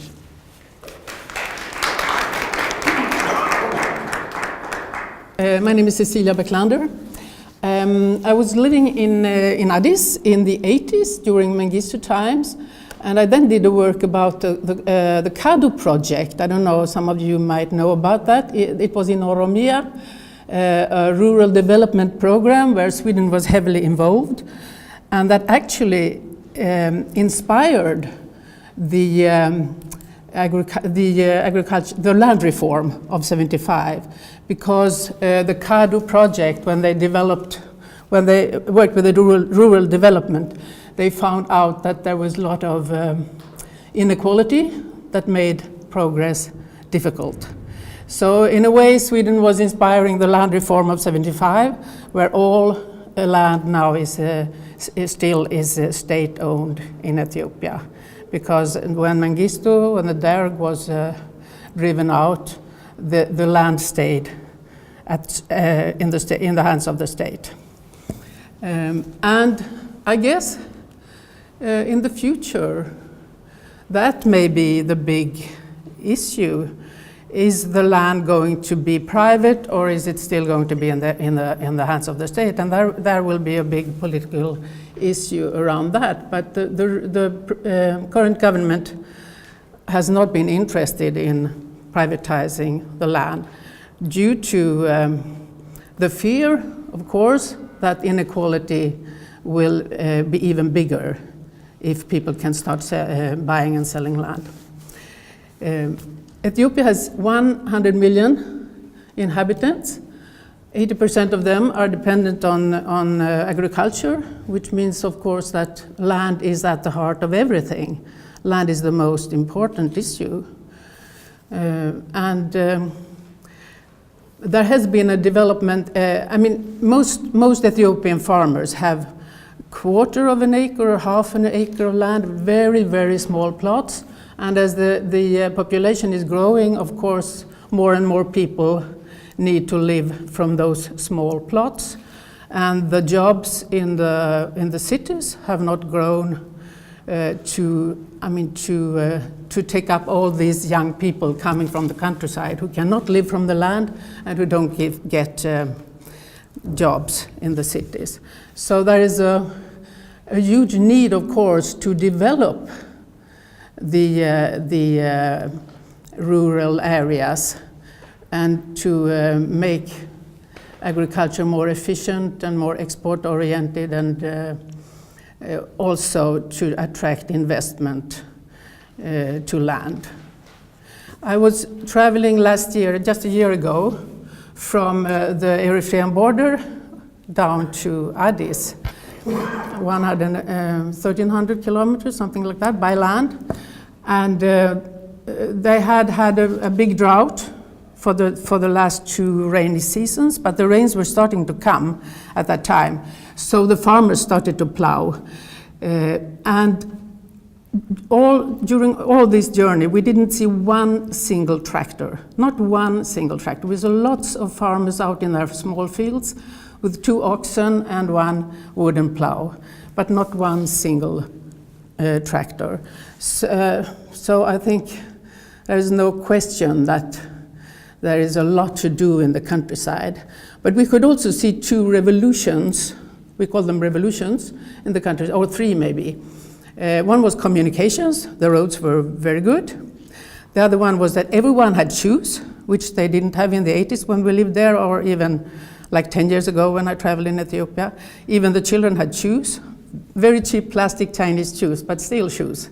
My name is Cecilia Bäcklander. I was living in Addis in the 80s during Mengistu times, and I then did a work about the Gutu project. I don't know, some of you might know about that. It was in Oromia, a rural development program where Sweden was heavily involved, and that actually inspired the land reform of '75, because the Gutu project, when they worked with the rural development, they found out that there was a lot of inequality that made progress difficult. So in a way, Sweden was inspiring the land reform of '75, where all land now is still state-owned in Ethiopia. Because when Mengistu, when the Derg was driven out, the land stayed in the hands of the state. And I guess in the future, that may be the big issue. Is the land going to be private, or is it still going to be in the hands of the state? And there will be a big political issue around that. But the current government has not been interested in privatizing the land due to the fear, of course, that inequality will be even bigger if people can start buying and selling land. Ethiopia has 100 million inhabitants. 80% of them are dependent on agriculture, which means, of course, that land is at the heart of everything. Land is the most important issue. There has been a development. Most Ethiopian farmers have quarter of an acre or half an acre of land, very, very small plots. And as the population is growing, of course, more and more people need to live from those small plots. And the jobs in the cities have not grown to take up all these young people coming from the countryside who cannot live from the land and who don't get jobs in the cities. So there is a huge need, of course, to develop the rural areas and to make agriculture more efficient and more export-oriented, and also to attract investment to land. I was traveling last year, just a year ago, from the Eritrean border down to Addis, 1,300 kilometers, something like that, by land. And they had a big drought for the last 2 rainy seasons, but the rains were starting to come at that time. So the farmers started to plow. And during all this journey, we didn't see one single tractor, not one single tractor. We saw lots of farmers out in their small fields with 2 oxen and 1 wooden plow, but not one single tractor. So I think there is no question that there is a lot to do in the countryside. But we could also see 2 revolutions, we call them revolutions, in the country, or 3 maybe. One was communications, the roads were very good. The other one was that everyone had shoes, which they didn't have in the 80s when we lived there, or even like 10 years ago when I traveled in Ethiopia. Even the children had shoes, very cheap plastic Chinese shoes, but still shoes.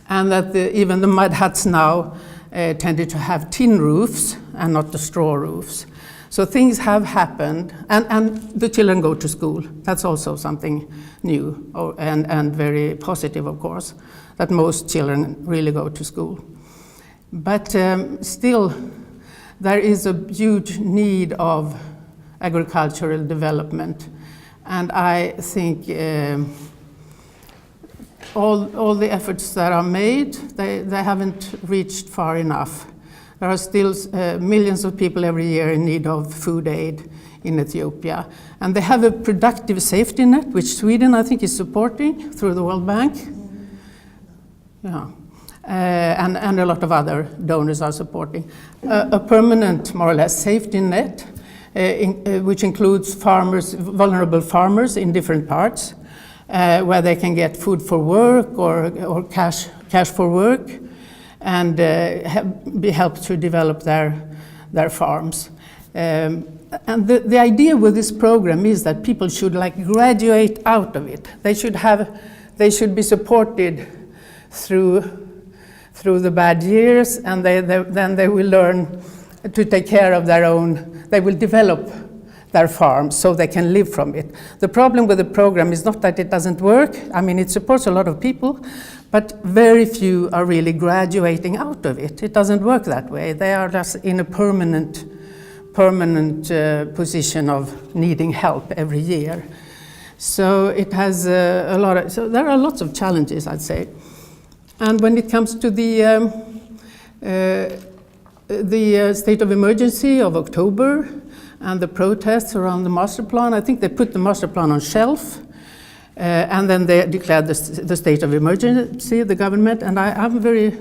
And that even the mud huts now tended to have tin roofs and not the straw roofs. So things have happened, and the children go to school. That's also something new and very positive, of course, that most children really go to school. But still, there is a huge need of agricultural development, and I think all the efforts that are made, they haven't reached far enough. There are still millions of people every year in need of food aid in Ethiopia. And they have a productive safety net, which Sweden, I think, is supporting through the World Bank. Yeah. And a lot of other donors are supporting. A permanent, more or less, safety net, which includes farmers, vulnerable farmers in different parts, where they can get food for work or cash for work, and be helped to develop their farms. And the idea with this program is that people should graduate out of it. They should be supported through the bad years, and then they will learn to take care of their own. They will develop their farms so they can live from it. The problem with the program is not that it doesn't work. I mean, it supports a lot of people, but very few are really graduating out of it. It doesn't work that way. They are just in a permanent position of needing help every year. So it has so there are lots of challenges, I'd say. And when it comes to the state of emergency of October and the protests around the master plan, I think they put the master plan on shelf, and then they declared the state of emergency, the government, and I'm very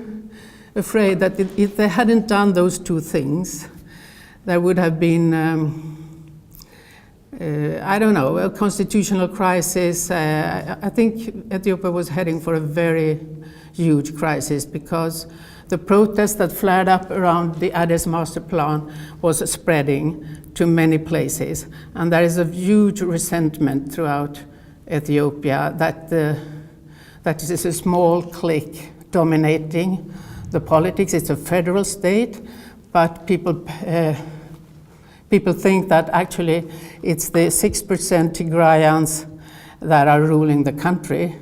afraid that if they hadn't done those 2 things, there would have been, I don't know, a constitutional crisis. I think Ethiopia was heading for a very huge crisis, because the protest that flared up around the Addis master plan was spreading to many places. And there is a huge resentment throughout Ethiopia that it is a small clique dominating the politics. It's a federal state, but people think that actually it's the 6% Tigrayans that are ruling the country,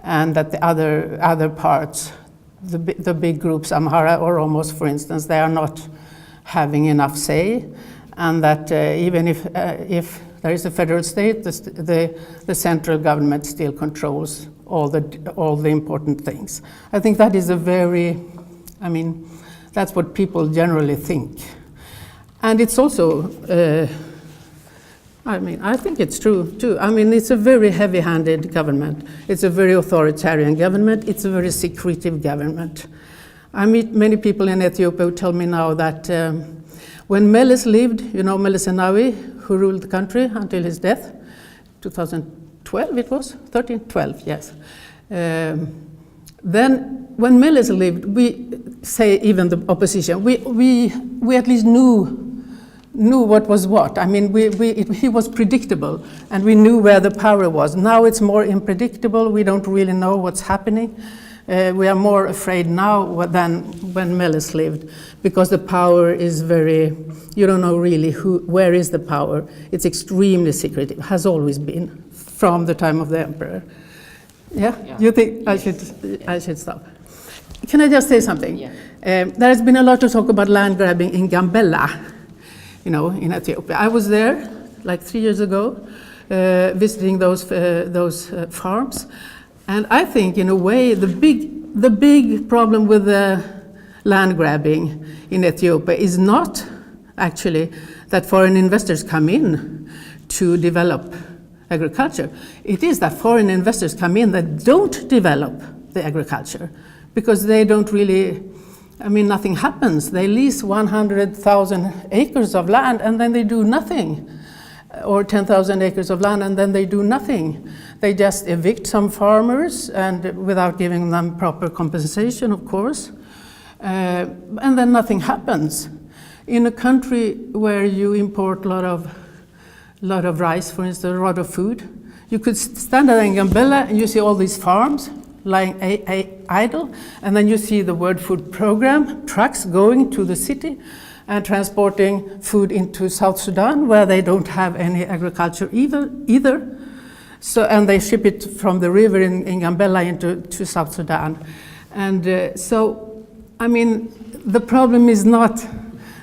and that the other parts, the big groups, Amhara or Oromos, for instance, they are not having enough say, and that even if there is a federal state, the central government still controls all the important things. I think that is that's what people generally think. And it's also I mean, I think it's true too. I mean, it's a very heavy-handed government. It's a very authoritarian government. It's a very secretive government. I meet many people in Ethiopia who tell me now that when Meles lived, you know Meles Zenawi, who ruled the country until his death, 2012 it was? 13? 12, yes. Then when Meles lived, we say even the opposition, we at least knew what was what. I mean, he was predictable, and we knew where the power was. Now it's more unpredictable. We don't really know what's happening. We are more afraid now than when Meles lived, because the power is very, you don't know really where is the power. It's extremely secretive, has always been, from the time of the emperor. Yeah? You think I should stop? Can I just say something? Yeah. There has been a lot of talk about land grabbing in Gambella, you know, in Ethiopia. I was there like 3 years ago, visiting those farms. And I think, in a way, the big problem with the land grabbing in Ethiopia is not actually that foreign investors come in to develop agriculture. It is that foreign investors come in that don't develop the agriculture, because they don't really, I mean, nothing happens. They lease 100,000 acres of land and then they do nothing. Or 10,000 acres of land and then they do nothing. They just evict some farmers, and without giving them proper compensation, of course, and then nothing happens. In a country where you import a lot of rice, for instance, a lot of food, you could stand there in Gambella and you see all these farms lying idle, and then you see the World Food Program trucks going to the city and transporting food into South Sudan, where they don't have any agriculture either. So, and they ship it from the river in Gambella to South Sudan. And so, I mean, the problem is not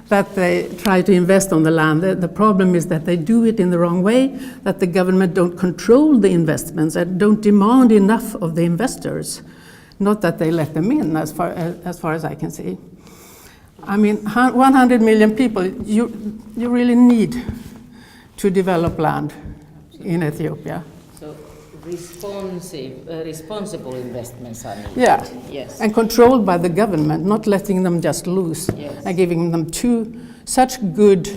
that they try to invest on the land. The problem is that they do it in the wrong way, that the government don't control the investments and don't demand enough of the investors. Not that they let them in, as far as I can see. I mean, 100 million people, you really need to develop land in Ethiopia. So responsible investments are needed. Yeah, yes. And controlled by the government, not letting them just loose, yes, and giving them such good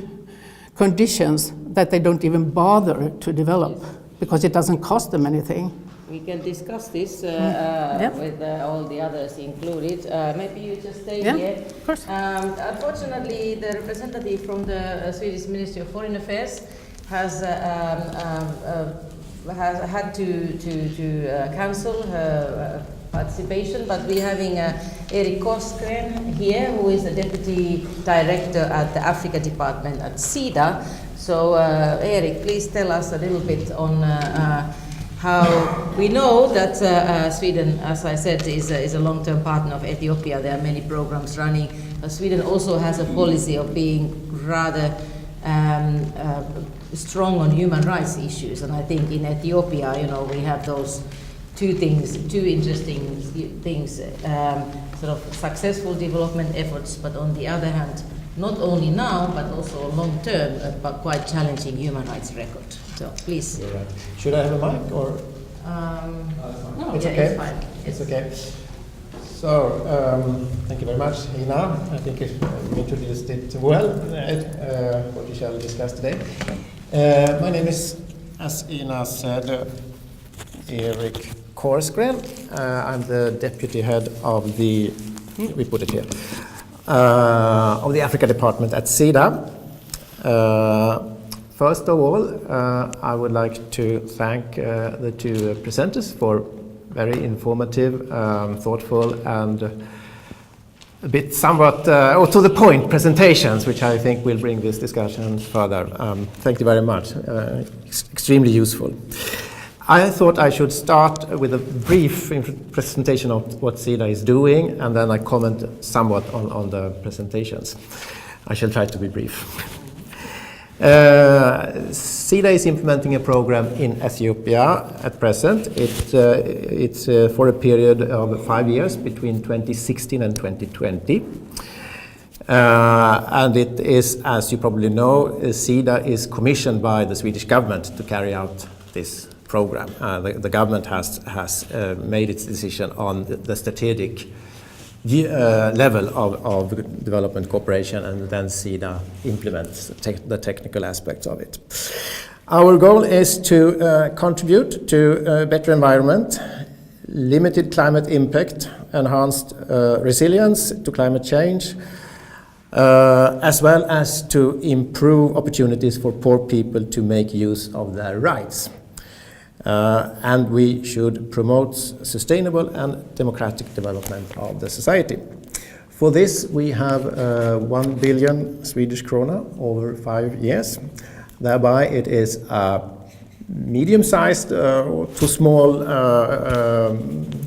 conditions that they don't even bother to develop, yes, because it doesn't cost them anything. We can discuss this with all the others included. Maybe you just stay here. Of course. Unfortunately, the representative from the Swedish Ministry of Foreign Affairs has had to cancel her participation, but we're having Erik Korsgren here, who is the Deputy Director at the Africa Department at Sida. So, Erik, please tell us a little bit on how we know that Sweden, as I said, is a long-term partner of Ethiopia. There are many programs running. Sweden also has a policy of being rather strong on human rights issues, and I think in Ethiopia, you know, we have those two interesting things, sort of successful development efforts, but on the other hand, not only now, but also long-term, but quite challenging human rights record. So, please. You're right. Should I have a mic, or? No, it's yeah, okay. It's fine. It's okay. So, thank you very much, Iina. I think you introduced it well, what we shall discuss today. My name is, as Iina said, Erik Korsgren. I'm the deputy head of the, we put it here, of the Africa Department at Sida. First of all, I would like to thank the two presenters for very informative, thoughtful, and a bit somewhat or to the point presentations, which I think will bring this discussion further. Thank you very much. Extremely useful. I thought I should start with a brief presentation of what Sida is doing, and then I comment somewhat on the presentations. I shall try to be brief. Sida is implementing a program in Ethiopia at present. It's for a period of 5 years between 2016 and 2020. And it is, as you probably know, Sida is commissioned by the Swedish government to carry out this program. The government has made its decision on the strategic level of development cooperation, and then Sida implements the technical aspects of it. Our goal is to contribute to a better environment, limited climate impact, enhanced resilience to climate change, as well as to improve opportunities for poor people to make use of their rights. And we should promote sustainable and democratic development of the society. For this, we have 1 billion Swedish krona over 5 years. Thereby, it is a medium-sized to small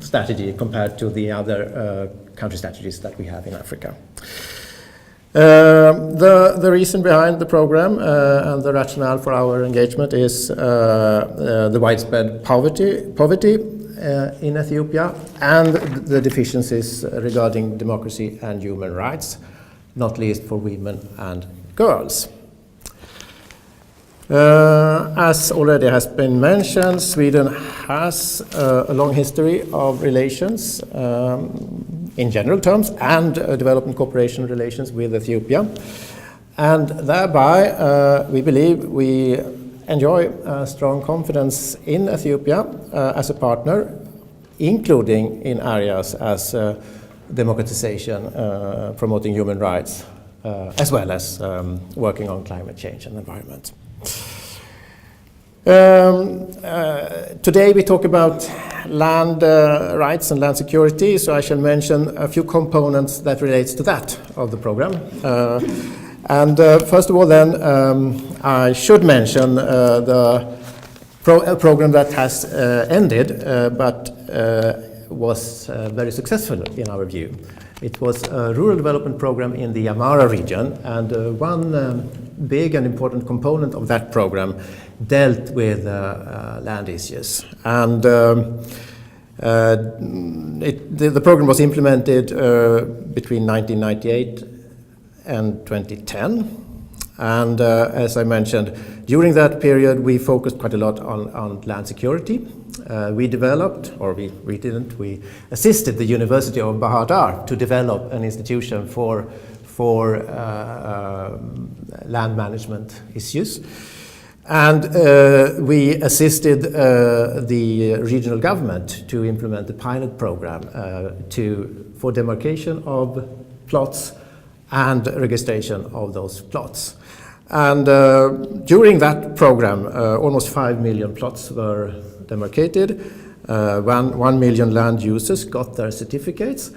strategy compared to the other country strategies that we have in Africa. The reason behind the program and the rationale for our engagement is the widespread poverty in Ethiopia and the deficiencies regarding democracy and human rights, not least for women and girls. As already has been mentioned, Sweden has a long history of relations in general terms and development cooperation relations with Ethiopia. And thereby, we believe we enjoy strong confidence in Ethiopia as a partner, including in areas as democratization, promoting human rights, as well as working on climate change and environment. Today we talk about land rights and land security, so I shall mention a few components that relates to that of the program. First of all then, I should mention the program that has ended, but was very successful in our view. It was a rural development program in the Amara region, and one big and important component of that program dealt with land issues. And the program was implemented between 1998 and 2010. And as I mentioned, during that period we focused quite a lot on land security. We assisted the University of Bahadar to develop an institution for land management issues. And we assisted the regional government to implement the pilot program for demarcation of plots and registration of those plots. And during that program, almost 5 million plots were demarcated. 1 million land users got their certificates.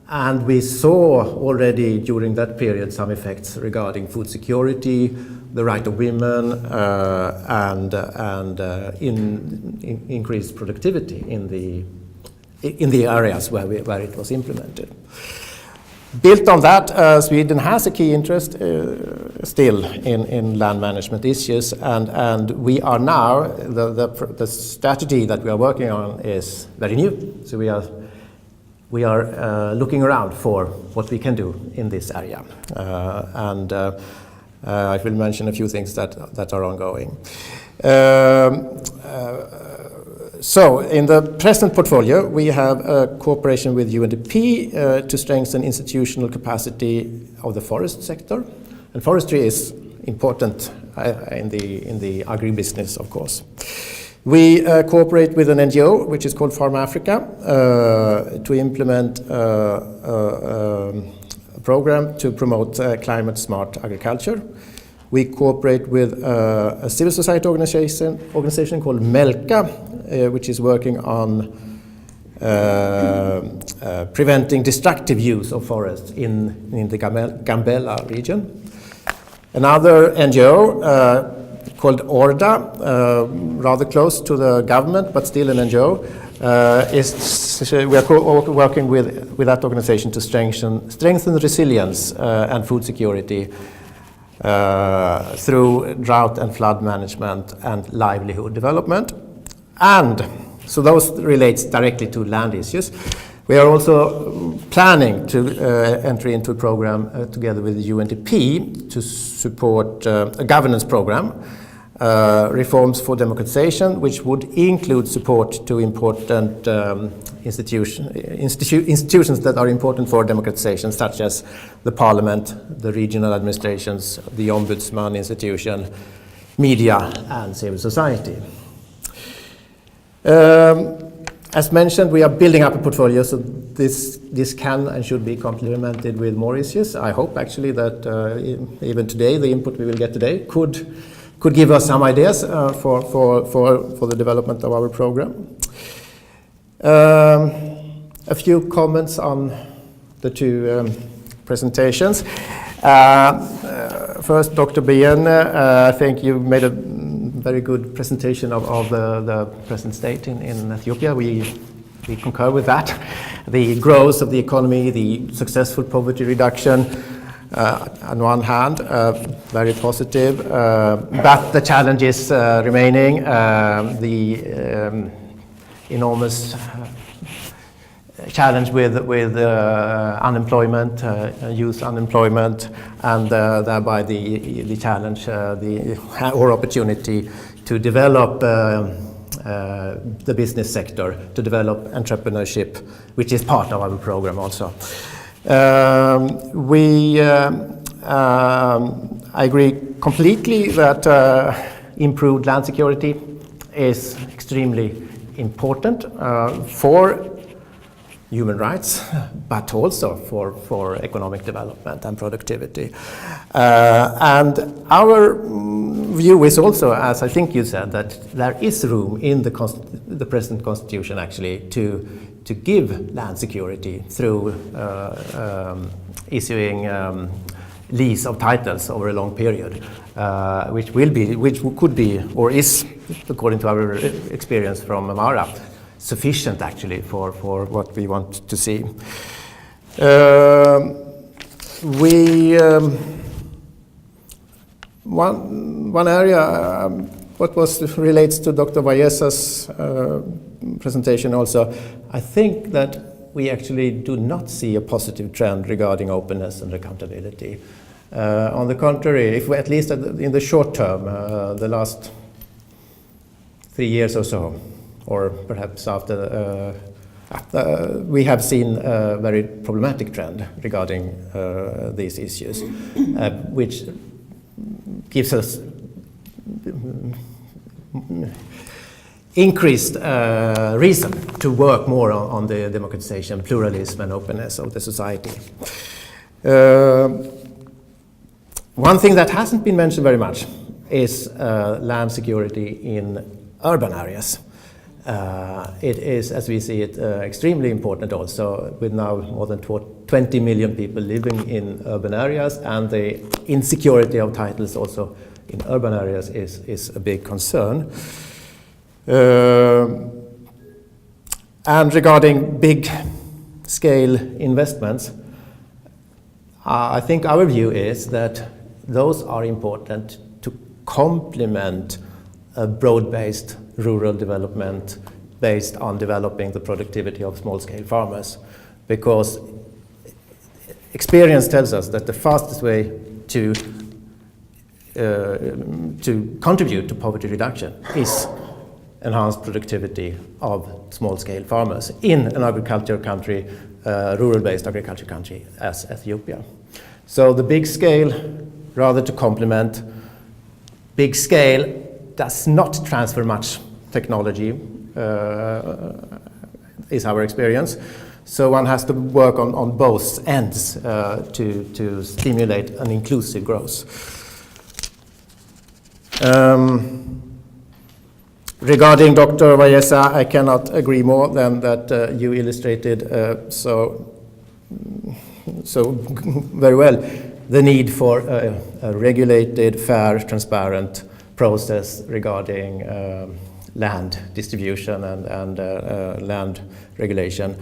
And we saw already during that period some effects regarding food security, the right of women, and increased productivity in the areas where it was implemented. Built on that, Sweden has a key interest still in land management issues, and we are now the strategy that we are working on is very new. So we are looking around for what we can do in this area, and I will mention a few things that are ongoing. So, in the present portfolio, we have a cooperation with UNDP to strengthen institutional capacity of the forest sector, and forestry is important in the agribusiness, of course. We cooperate with an NGO, which is called Farm Africa, to implement a program to promote climate-smart agriculture. We cooperate with a civil society organization called Melka, which is working on preventing destructive use of forests in the Gambela region. Another NGO called Orda, rather close to the government, but still an NGO, we are working with that organization to strengthen resilience and food security through drought and flood management and livelihood development. And so those relates directly to land issues. We are also planning to enter into a program together with the UNDP to support a governance program, reforms for democratization, which would include support to important institutions that are important for democratization, such as the parliament, the regional administrations, the ombudsman institution, media, and civil society. As mentioned, we are building up a portfolio, so this can and should be complemented with more issues. I hope actually that even today, the input we will get today could give us some ideas for the development of our program. A few comments on the two presentations. First, Dr. Beyene, I think you made a very good presentation of the present state in Ethiopia. We concur with that. The growth of the economy, the successful poverty reduction, on one hand, very positive, but the challenges remaining, the enormous challenge with unemployment, youth unemployment, and thereby the challenge or opportunity to develop the business sector, to develop entrepreneurship, which is part of our program also. I agree completely that improved land security is extremely important for human rights, but also for economic development and productivity. And our view is also, as I think you said, that there is room in the present constitution actually to give land security through issuing lease of titles over a long period, which could be, or is, according to our experience from Amara, sufficient actually for what we want to see. One area, what relates to Dr. Walessa's presentation also, I think that we actually do not see a positive trend regarding openness and accountability. On the contrary, if we, at least in the short term, the last 3 years or so, or perhaps after, we have seen a very problematic trend regarding these issues, which gives us increased reason to work more on the democratization, pluralism, and openness of the society. One thing that hasn't been mentioned very much is land security in urban areas. It is, as we see it, extremely important also, with now more than 20 million people living in urban areas, and the insecurity of titles also in urban areas is a big concern. And regarding big scale investments, I think our view is that those are important to complement a broad-based rural development based on developing the productivity of small-scale farmers, because experience tells us that the fastest way to contribute to poverty reduction is enhanced productivity of small-scale farmers in an agriculture country, rural-based agriculture country as Ethiopia. So the big scale, rather to complement, big scale does not transfer much technology, is our experience. So one has to work on both ends to stimulate an inclusive growth. Regarding Dr. Walessa, I cannot agree more than that you illustrated so very well the need for a regulated, fair, transparent process regarding land distribution and land regulation,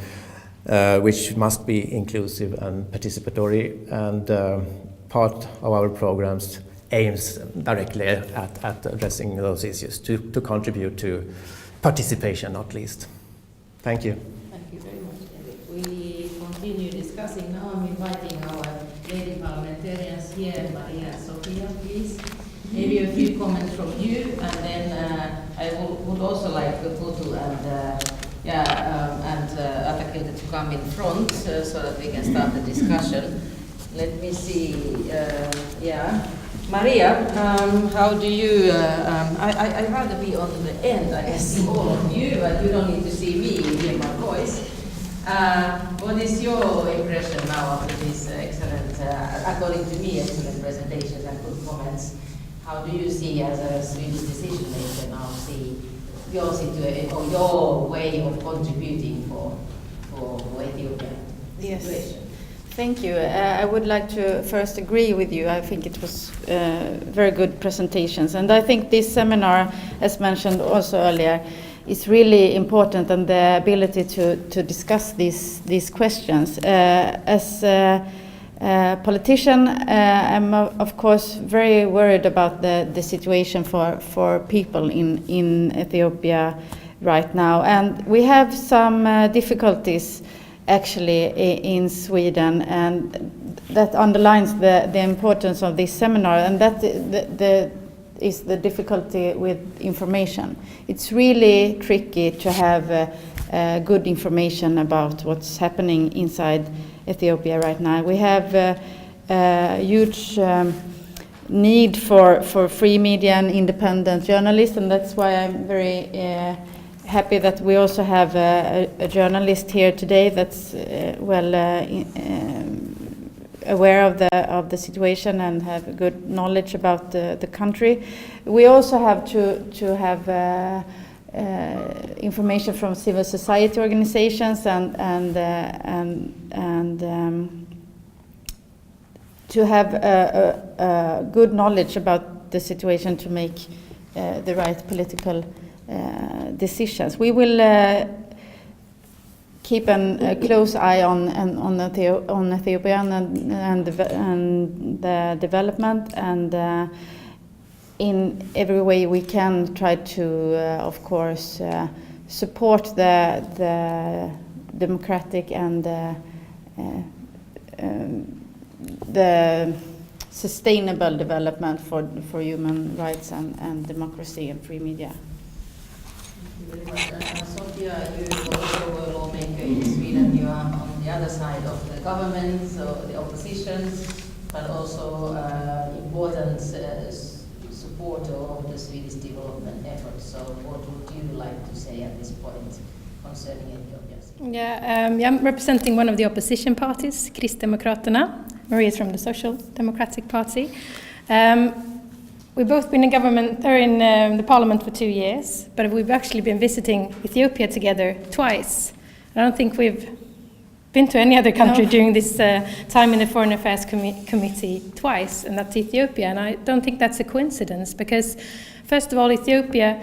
which must be inclusive and participatory, and part of our programs aims directly at addressing those issues to contribute to participation, not least. Thank you. Thank you very much, Erik. We discussing. Now I'm inviting our lady parliamentarians here, Maria and Sofia, please. Maybe a few comments from you, and then I would also like Gutu and Atakilte to come in front so that we can start the discussion. Let me see. Maria, how do you? I'd rather be on the end. I can see all of you, but you don't need to see me, hear my voice. What is your impression now after this excellent, according to me, excellent presentations and good comments? How do you see, as a Swedish decision maker, now see your situation or your way of contributing for Ethiopia situation? Yes. Thank you. I would like to first agree with you. I think it was very good presentations, and I think this seminar, as mentioned also earlier, is really important, and the ability to discuss these questions. As a politician, I'm of course very worried about the situation for people in Ethiopia right now, and we have some difficulties actually in Sweden, and that underlines the importance of this seminar, and that is the difficulty with information. It's really tricky to have good information about what's happening inside Ethiopia right now. We have a huge need for free media and independent journalists, and that's why I'm very happy that we also have a journalist here today that's aware of the situation and have good knowledge about the country. We also have to have information from civil society organizations and to have a good knowledge about the situation to make the right political decisions. We will keep a close eye on Ethiopia and the development, and in every way we can try to, of course, support the democratic and the sustainable development for human rights and democracy and free media. Sofia, you also were a lawmaker in Sweden. You are on the other side of the government, so the opposition, but also important supporter of the Swedish development efforts. So what would you like to say at this point concerning Ethiopia? I'm representing one of the opposition parties, Kristdemokraterna. Maria is from the Social Democratic Party. We've both been in government or in the parliament for 2 years, but we've actually been visiting Ethiopia together twice. I don't think we've been to any other country during this time in the Foreign Affairs Committee twice, and that's Ethiopia. And I don't think that's a coincidence, because first of all, Ethiopia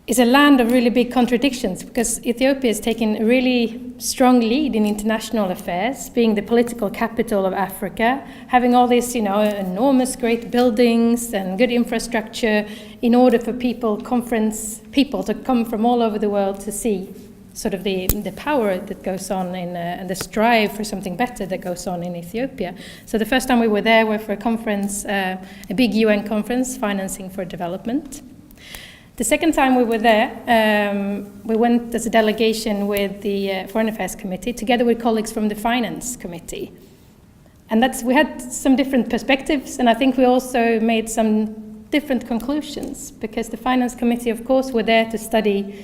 is a land of really big contradictions, because Ethiopia has taken a really strong lead in international affairs, being the political capital of Africa, having all these, enormous great buildings and good infrastructure in order for people to come from all over the world to see sort of the power that goes on and the strive for something better that goes on in Ethiopia. So the first time we were there, we were for a conference, a big UN conference, Financing for Development. The second time we were there, we went as a delegation with the Foreign Affairs Committee, together with colleagues from the Finance Committee. And we had some different perspectives, and I think we also made some different conclusions, because the Finance Committee, of course, were there to study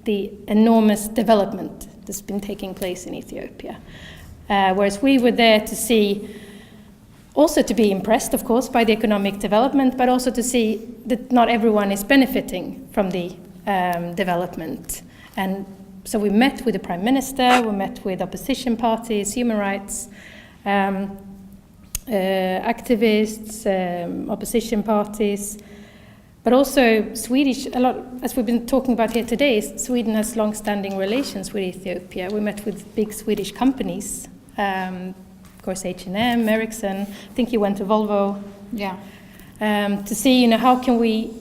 the enormous development that's been taking place in Ethiopia. Whereas we were there to see, also to be impressed, of course, by the economic development, but also to see that not everyone is benefiting from the development. And so we met with the Prime Minister, we met with opposition parties, human rights activists, opposition parties, but also Swedish, a lot, as we've been talking about here today, Sweden has long-standing relations with Ethiopia. We met with big Swedish companies, of course H&M, Ericsson, I think you went to Volvo. Yeah. To see, how can we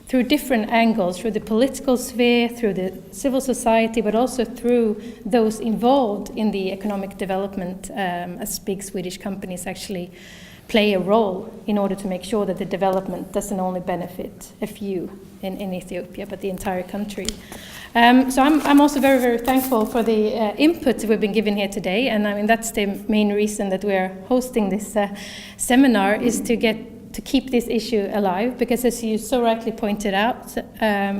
through different angles, through the political sphere, through the civil society, but also through those involved in the economic development, as big Swedish companies actually play a role in order to make sure that the development doesn't only benefit a few in Ethiopia, but the entire country. So I'm also very, very thankful for the input we've been given here today, and I mean that's the main reason that we're hosting this seminar, is to keep this issue alive, because as you so rightly pointed out,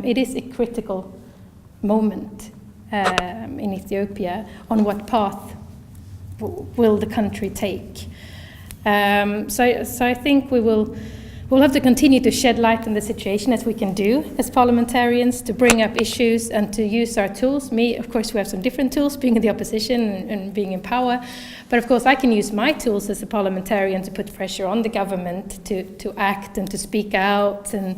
it is a critical moment in Ethiopia on what path will the country take. So I think we'll have to continue to shed light on the situation, as we can do as parliamentarians, to bring up issues and to use our tools. Me, of course, we have some different tools, being in the opposition and being in power. But of course, I can use my tools as a parliamentarian to put pressure on the government to act and to speak out, and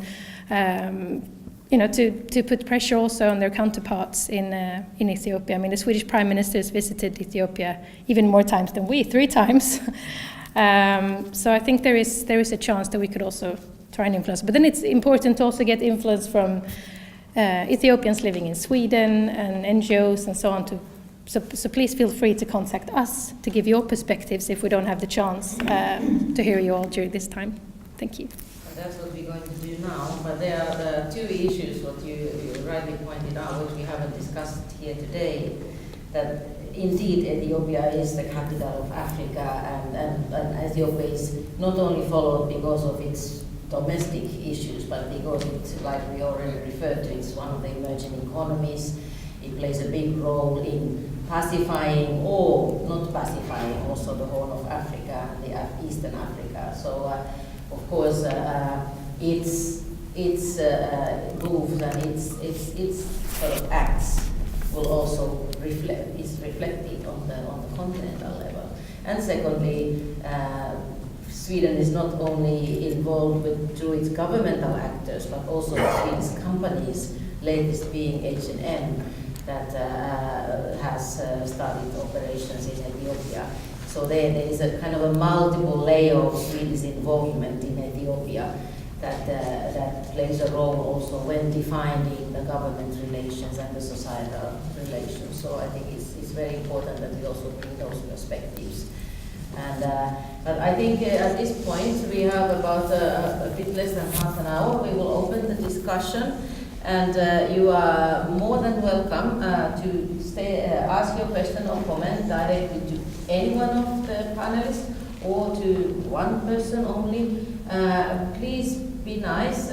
to put pressure also on their counterparts in Ethiopia. I mean, the Swedish Prime Minister has visited Ethiopia even more times than we, 3 times. So I think there is a chance that we could also try and influence. But then it's important to also get influence from Ethiopians living in Sweden and NGOs and so on. So please feel free to contact us to give your perspectives if we don't have the chance to hear you all during this time. Thank you. And that's what we're going to do now. But there are 2 issues, what you rightly pointed out, which we haven't discussed here today, that indeed Ethiopia is the capital of Africa, and Ethiopia is not only followed because of its domestic issues, but because it's, like we already referred to, it's one of the emerging economies. It plays a big role in pacifying or not pacifying also the Horn of Africa and the Eastern Africa. So of course its moves and its sort of acts will also is reflected on the continental level. And secondly, Sweden is not only involved through its governmental actors, but also Swedish companies, latest being H&M, that has started operations in Ethiopia. So there is a kind of a multiple layer of Swedish involvement in Ethiopia that plays a role also when defining the government relations and the societal relations. So I think it's very important that we also bring those perspectives. And but I think at this point we have about a bit less than half an hour. We will open the discussion, and you are more than welcome to ask your question or comment directly to any one of the panelists or to one person only. Please be nice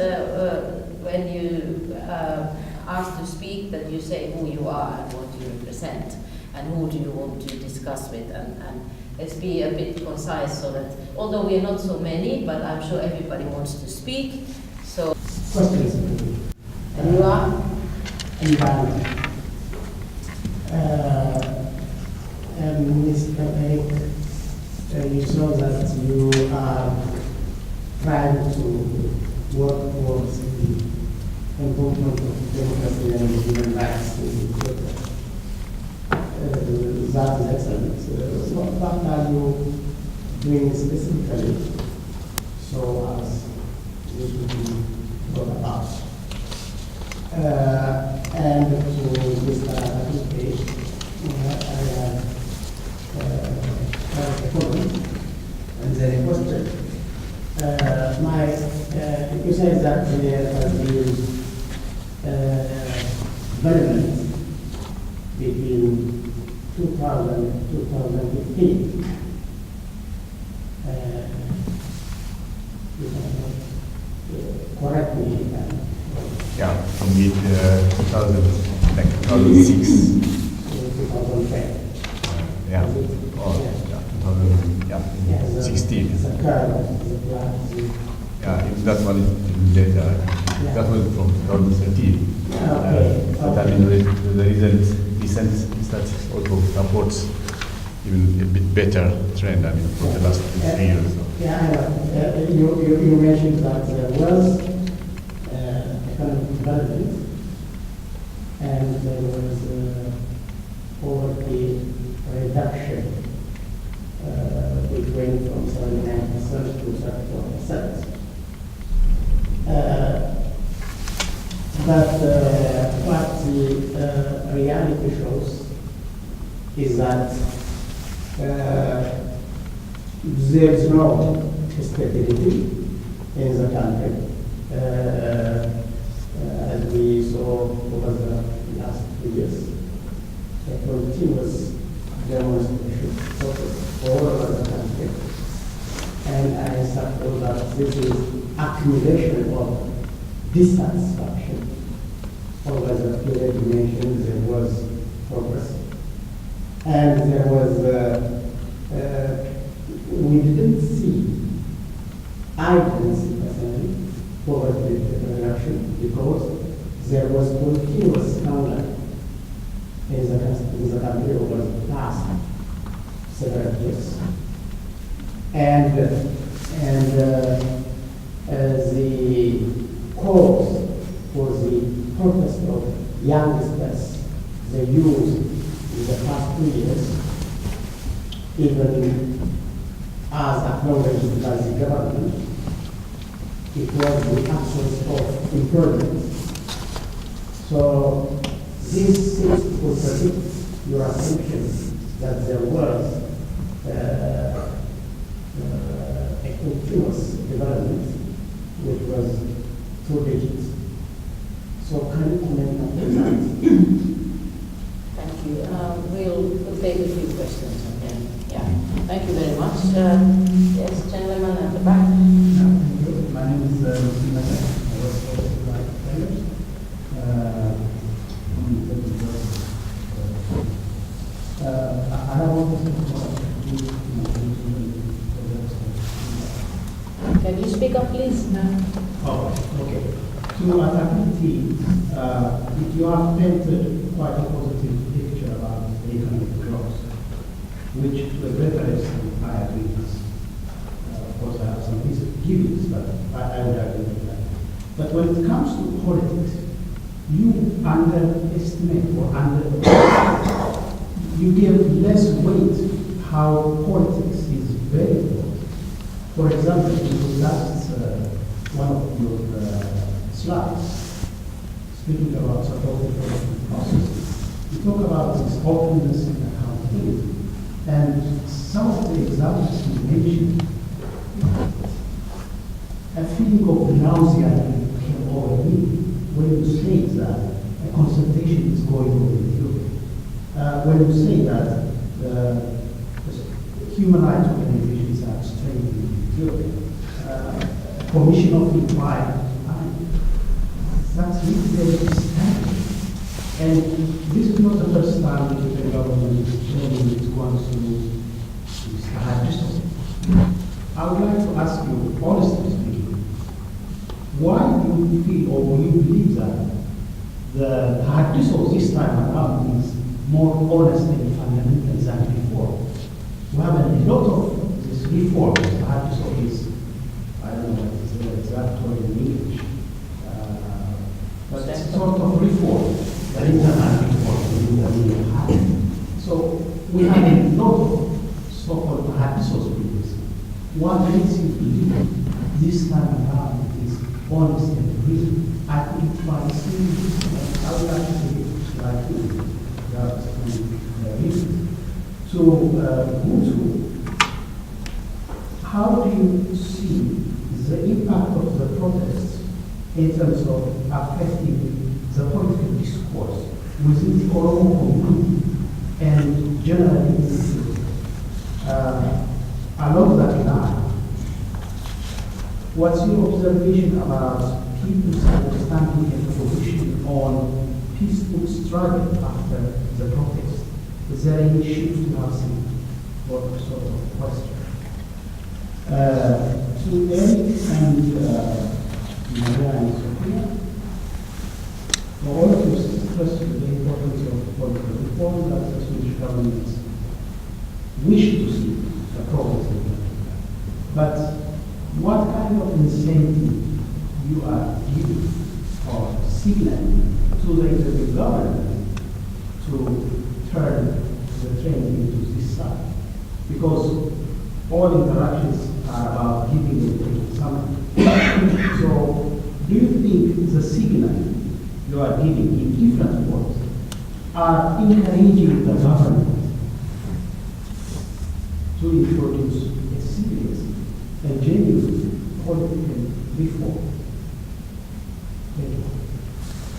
when you ask to speak, that you say who you are and what you represent and who do you want to discuss with, and let's be a bit concise, so that although we are not so many, but I'm sure everybody wants to speak. So questions. And you are? Mr. Erik, you saw that you are trying to work towards the improvement of democracy and human rights in Ethiopia. That is excellent. What are you doing specifically so as you should be brought about? And to Mr. Atakilte, I have a comment and then a question. You said that there has been development between 2000 and 2015. Correct me if I'm Yeah, from mid 2000, like 2006. 2010. Yeah, or yeah, 2016. It's a curve, it's a graph. Yeah, if that one is later. That was from 2013. But I mean, the recent statistics also supports even a bit better trend. I mean, for the last 3 years. So. You mentioned that there was economic development, and there was poverty reduction, which went from 79% to 34%. But what the reality shows is that there is no stability in the country, as we saw over the last 2 years. A continuous demonstration all over the country. And I suppose that this is accumulation of dissatisfaction. Over the period you mentioned, there was progress. And there was, we didn't see, I didn't see personally, poverty reduction because there was continuous hunger in the country over the past several years. And the cause for the protest of youngsters, the youth in the past 2 years, even as acknowledged by the government, it was the absence of employment. So this seems to contradict your assumption that there was a continuous development which was 2 digits. So can you comment on that? Thank you. We'll take a few questions and then, yeah. Thank you very much. Yes, gentleman at the back. Thank you. My name is Iina Soiri. I work for the Bäcklander. I have one question. Can you speak up, please? Oh, okay. To Atakilte, you have painted quite a positive picture about the economic growth, which to a greater extent I agree with. Of course, I have some misgivings, but I would agree with that. But when it comes to politics, you underestimate or you give less weight how politics is very important. For example, in the last one of your slides, speaking about supporting process, you talk about this openness and accountability. And some of the examples you mentioned, a feeling of nausea came over me when you say that a consultation is going on in Ethiopia. When you say that the human rights organizations are strengthening in Ethiopia, commission of inquiry, that's really very disturbing. And this is not the first time that the government is showing its wants to start. I would like to ask you, honestly speaking, why do you feel or do you believe that the Tahaddiso this time around is more honest and fundamental than before? We have a lot of this reform. Tahaddiso is, I don't know what is the exact word in English, but it's sort of reform, the internal reform. So we have a lot of so-called Tahaddisos previously. What makes you believe this time around is honest and real? I think it's by seeing this, I would like to say it like you. So, Gutu, how do you see the impact of the protests in terms of affecting the political discourse within the Oromo community and generally in Ethiopia? Along that line, what's your observation about people's understanding and position on peaceful struggle after the protest? Is there any shift you have seen? What sort of question? To Erik and Maria and Sofia, all of you stressed the importance of political reform that the Swedish government wish to see a progress in that. But what kind of incentive you are giving or signaling to the Ethiopia government to turn the train into this side? Because all interactions are about giving and taking something. So do you think the signal you are giving in different words are encouraging the government to introduce a serious and genuine political reform. Thank you.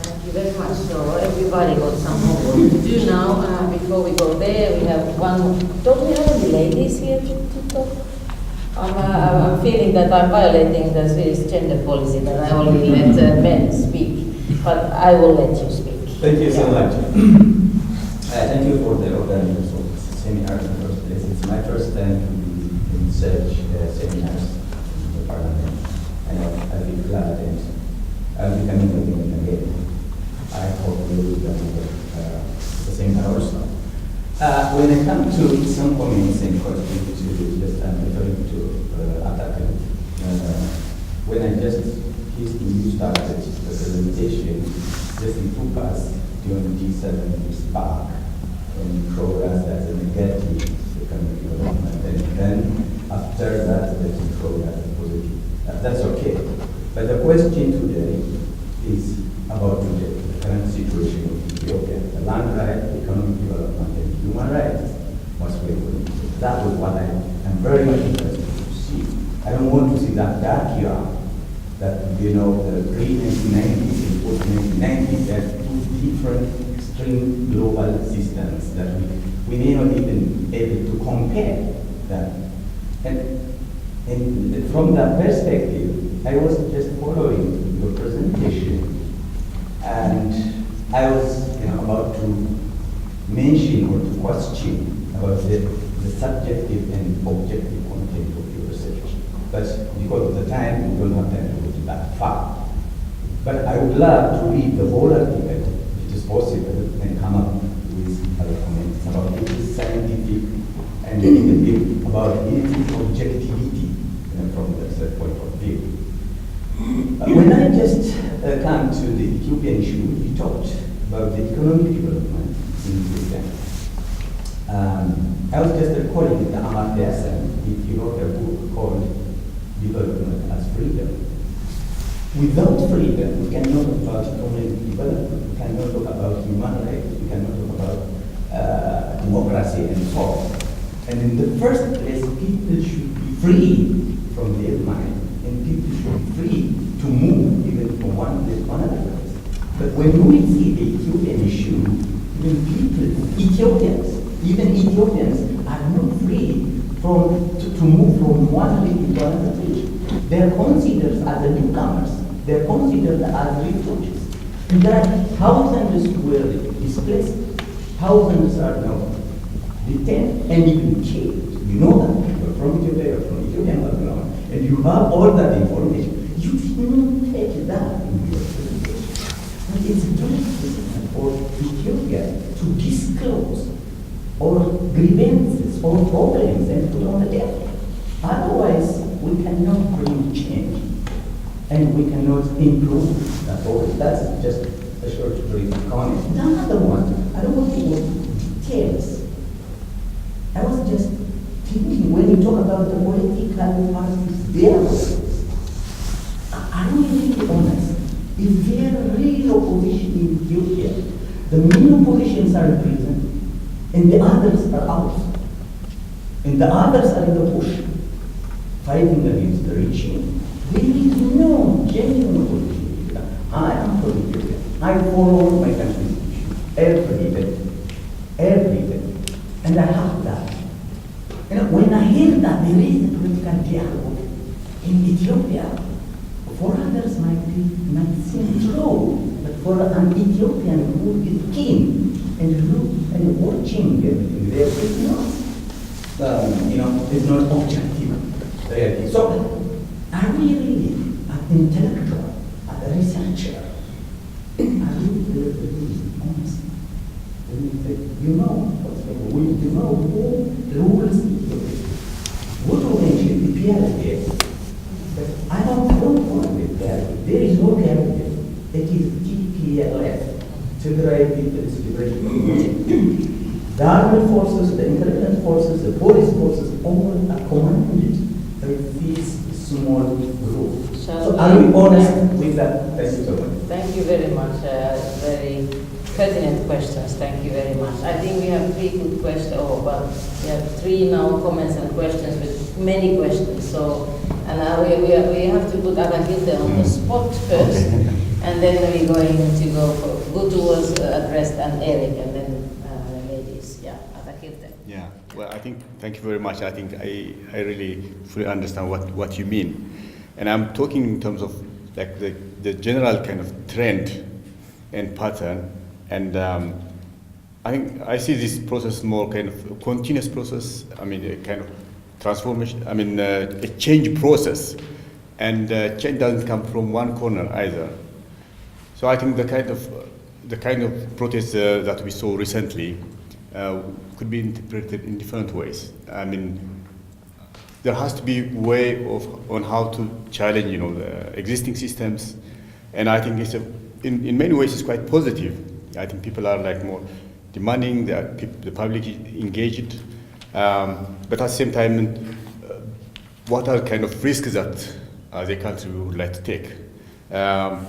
Thank you very much. So everybody got some homework to do now. Before we go there, we have one. Don't we have any ladies here to talk? I'm feeling that I'm violating the Swedish gender policy that I only let men speak, but I will let you speak. Thank you so much. Thank you for the organization of this seminar in the first place. It's my first time to be in such seminars in the Parliament, and I feel glad and I'll be coming again. I hope we will be the same time also. When I come to some comments and questions to just I'm referring to Atakilte. When I just you started the presentation, just it took us 27 years back and progress as a negative economic development, and then after that the progress as positive. That's okay. But the question today is about the current situation of Ethiopia, the land right, economic development, and human rights. What's going on? That was what I am very much interested to see. I don't want to see that dark era that, the pre-1990s and post-1990s, there are two different extreme global systems that we may not even be able to compare them. And from that perspective, I was just following your presentation, and I was about to mention or to question about the subjective and objective content of your research. But because of the time, we don't have time to go to that far. But I would love to read the whole article, if it is possible, and come up with other comments about its scientific and a little bit about its objectivity from that point of view. When I just come to the Ethiopian issue, we talked about the economic development in Ethiopia. I was just recalling the Amartya Sen, he wrote a book called Development as Freedom. Without freedom, we cannot talk about economic development, we cannot talk about human rights, we cannot talk about democracy and so on. And in the first place, people should be free from their mind, and people should be free to move even from one place to another place. But when we see the Ethiopian issue, even Ethiopians are not free to move from one region to another region. They are considered as the newcomers. They are considered as refugees. And there are thousands who were displaced. Thousands are now detained and even killed. You know that people from Ethiopia or from Ethiopian background, and you have all that information. You did not take that in your presentation. But it's very difficult for Ethiopia to disclose or grievances or problems and put on the table. Otherwise, we cannot bring change and we cannot improve that problem. That's just a short brief comment. Another one, I don't want to go into details. I was just thinking when you talk about the political parties, their roles, are we really honest? If there are real opposition in Ethiopia, the main oppositions are in prison, and the others are out. And the others are in the bush, fighting against the regime. There is no genuine opposition. I am from Ethiopia. I follow my country's issue every day. And I have that. When I hear that there is a political dialogue in Ethiopia, for others might seem true, but for an Ethiopian who is keen and watching everything there is not, it's not objective reality. So, are we really an intellectual, a researcher? Are we really honest? You know what's going on. You know who rules Ethiopia. Gutu mentioned the PLF. But I don't want the PLF. There is no PLF. It is TPLF. Tigray People's Liberation Movement. The armed forces, the intelligence forces, the police forces, all are commanded by these small groups. So are we honest with that? Thank you so much. Thank you very much. Very pertinent questions. Thank you very much. I think we have 3 good questions, but we have 3 now comments and questions with many questions. So, and we have to put Atakilte on the spot first, and then we're going to go for Gutu was addressed and Erik, and then ladies. Yeah, Atakilte. Yeah. Well, I think, thank you very much. I think I really fully understand what you mean. And I'm talking in terms of like the general kind of trend and pattern. And I think I see this process more kind of a continuous process. I mean, a kind of transformation. I mean, a change process. And change doesn't come from one corner either. So I think the kind of protest that we saw recently could be interpreted in different ways. I mean, there has to be a way on how to challenge, the existing systems, and I think it's in many ways it's quite positive. I think people are like more demanding, the public engaged, but at the same time, what are kind of risks that the country would like to take? The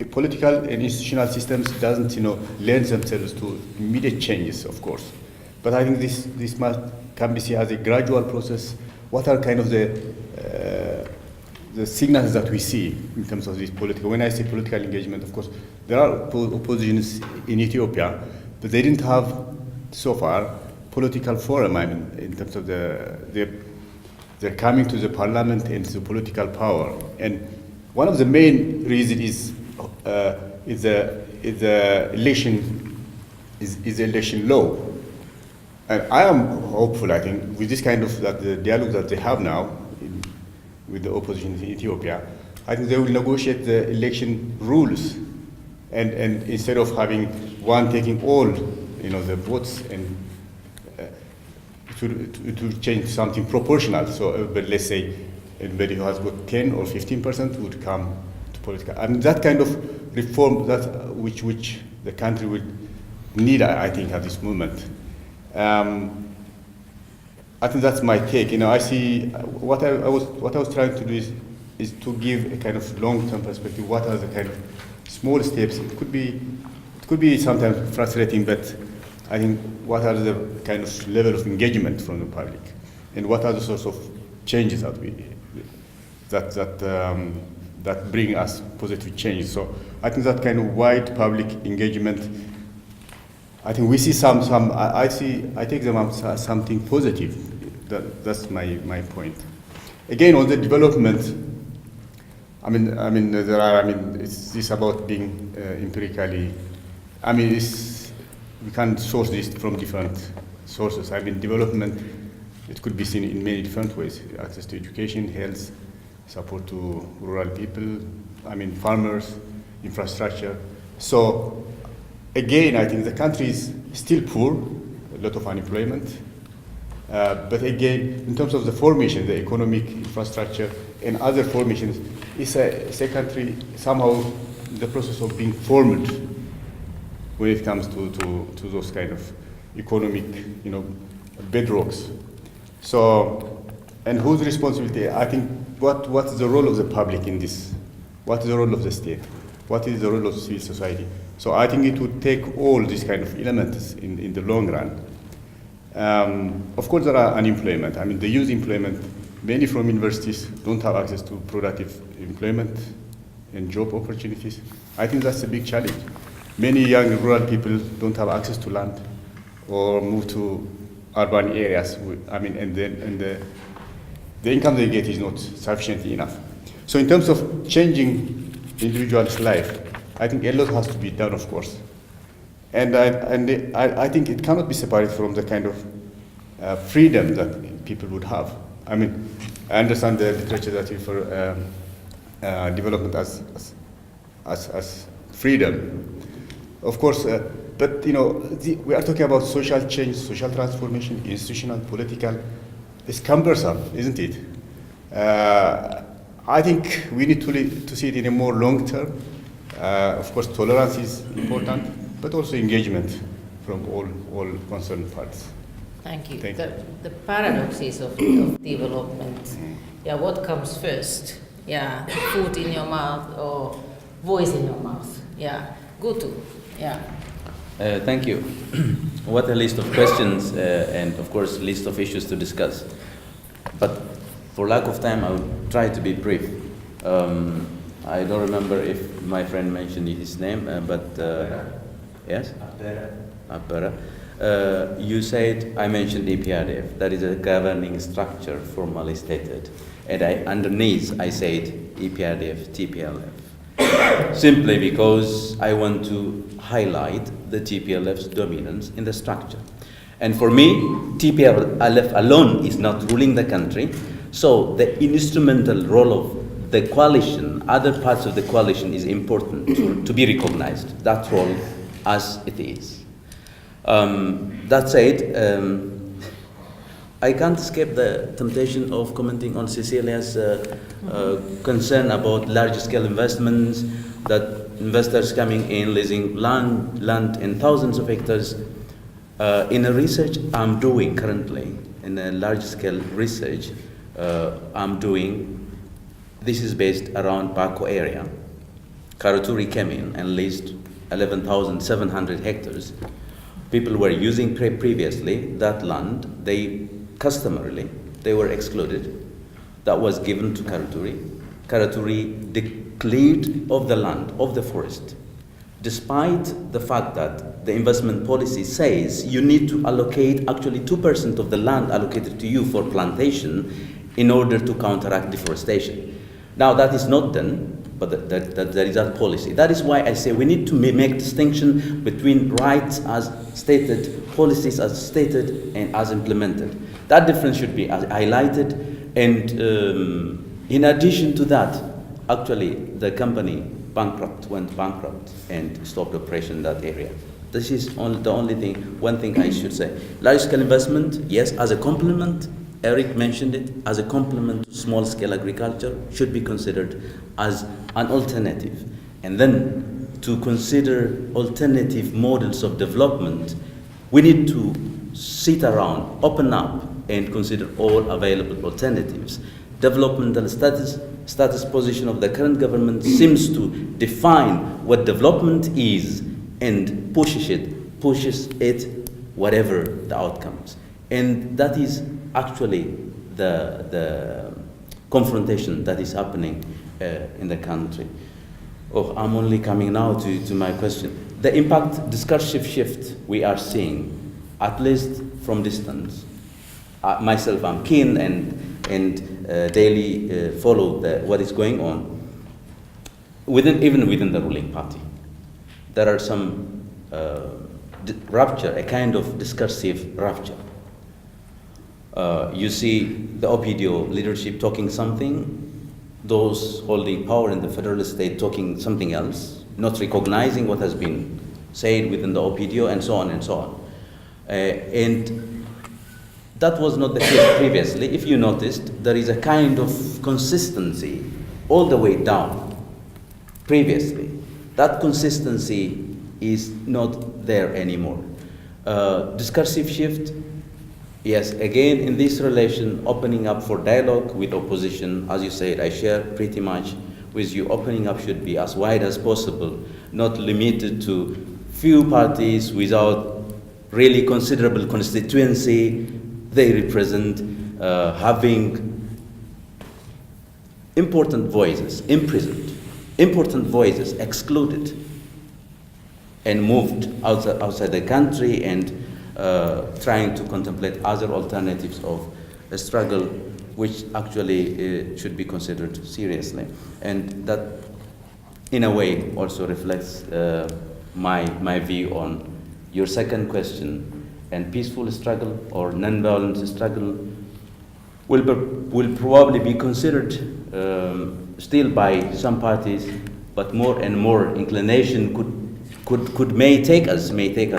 political and institutional systems doesn't, lend themselves to immediate changes, of course. But I think this can be seen as a gradual process. What are kind of the signals that we see in terms of this political? When I say political engagement, of course, there are oppositions in Ethiopia, but they didn't have so far political forum. I mean, in terms of they're coming to the parliament and to the political power. And one of the main reasons is the election law. And I am hopeful, I think, with this kind of the dialogue that they have now with the opposition in Ethiopia, I think they will negotiate the election rules, and instead of having one taking all, the votes and to change something proportional. So, but let's say anybody who has got 10 or 15% would come to political. I mean, that kind of reform which the country would need, I think, at this moment. I think that's my take. I see what I was trying to do is to give a kind of long-term perspective. What are the kind of small steps? It could be sometimes frustrating, but I think what are the kind of level of engagement from the public, and what are the sorts of changes that that bring us positive change. So I think that kind of wide public engagement, I think we see I take them as something positive. That's my point. Again, on the development, it's about being empirically. We can source this from different sources. Development, it could be seen in many different ways: access to education, health, support to rural people, farmers, infrastructure. So again, I think the country is still poor, a lot of unemployment. But again, in terms of the formation, the economic infrastructure and other formations, it's a country somehow in the process of being formed when it comes to those kind of economic, bedrocks. So, and whose responsibility? I think what is the role of the public in this? What is the role of the state? What is the role of civil society? So I think it would take all these kind of elements in the long run. Of course, there are unemployment. The youth employment, many from universities don't have access to productive employment and job opportunities. I think that's a big challenge. Many young rural people don't have access to land or move to urban areas. And the income they get is not sufficient enough. So in terms of changing individual's life, I think a lot has to be done, of course. And I think it cannot be separated from the kind of freedom that people would have. I understand the literature that you refer development as freedom, of course. But we are talking about social change, social transformation, institutional, political. It's cumbersome, isn't it? I think we need to see it in a more long term. Of course, tolerance is important, but also engagement from all concerned parts. Thank you. Thank you. The paradoxes of development. Yeah, what comes first? yeah, food in your mouth or voice in your mouth. Yeah, Gutu, yeah. Thank you. What a list of questions and of course list of issues to discuss. But for lack of time, I will try to be brief. I don't remember if my friend mentioned his name, but yes? Appara. You said, I mentioned EPRDF, that is a governing structure formally stated. And underneath I said EPRDF, TPLF. Simply because I want to highlight the TPLF's dominance in the structure. And for me, TPLF alone is not ruling the country, so the instrumental role of the coalition, other parts of the coalition is important to be recognized, that role as it is. That said, I can't escape the temptation of commenting on Cecilia's concern about large-scale investments, that investors coming in, leasing land in thousands of hectares. In a research I'm doing currently, in a large-scale research I'm doing, this is based around Baku area. Karaturi came in and leased 11,700 hectares. People were using previously that land. They customarily, they were excluded. That was given to Karaturi. Karaturi declared of the land, of the forest, despite the fact that the investment policy says you need to allocate actually 2% of the land allocated to you for plantation in order to counteract deforestation. Now that is not done, but there is that policy. That is why I say we need to make distinction between rights as stated, policies as stated, and as implemented. That difference should be highlighted, and in addition to that, actually the company went bankrupt and stopped operation in that area. This is the only thing, one thing I should say. Large-scale investment, yes, as a complement, Erik mentioned it, as a complement to small-scale agriculture, should be considered as an alternative. And then to consider alternative models of development, we need to sit around, open up, and consider all available alternatives. Developmental status position of the current government seems to define what development is and pushes it whatever the outcomes. And that is actually the confrontation that is happening in the country. Oh, I'm only coming now to my question. The impact discursive shift we are seeing, at least from distance. Myself, I'm keen and daily follow what is going on. Even within the ruling party, there are some rupture, a kind of discursive rupture. You see the OPDO leadership talking something, those holding power in the federal state talking something else, not recognizing what has been said within the OPDO, and so on and so on. And that was not the case previously. If you noticed, there is a kind of consistency all the way down previously. That consistency is not there anymore. Discursive shift, yes, again, in this relation, opening up for dialogue with opposition, as you said, I share pretty much with you. Opening up should be as wide as possible, not limited to few parties without really considerable constituency they represent, having important voices imprisoned, important voices excluded and moved outside the country, and trying to contemplate other alternatives of a struggle which actually should be considered seriously. And that, in a way, also reflects my view on your second question. And peaceful struggle or non-violent struggle will probably be considered still by some parties, but more and more inclination may take us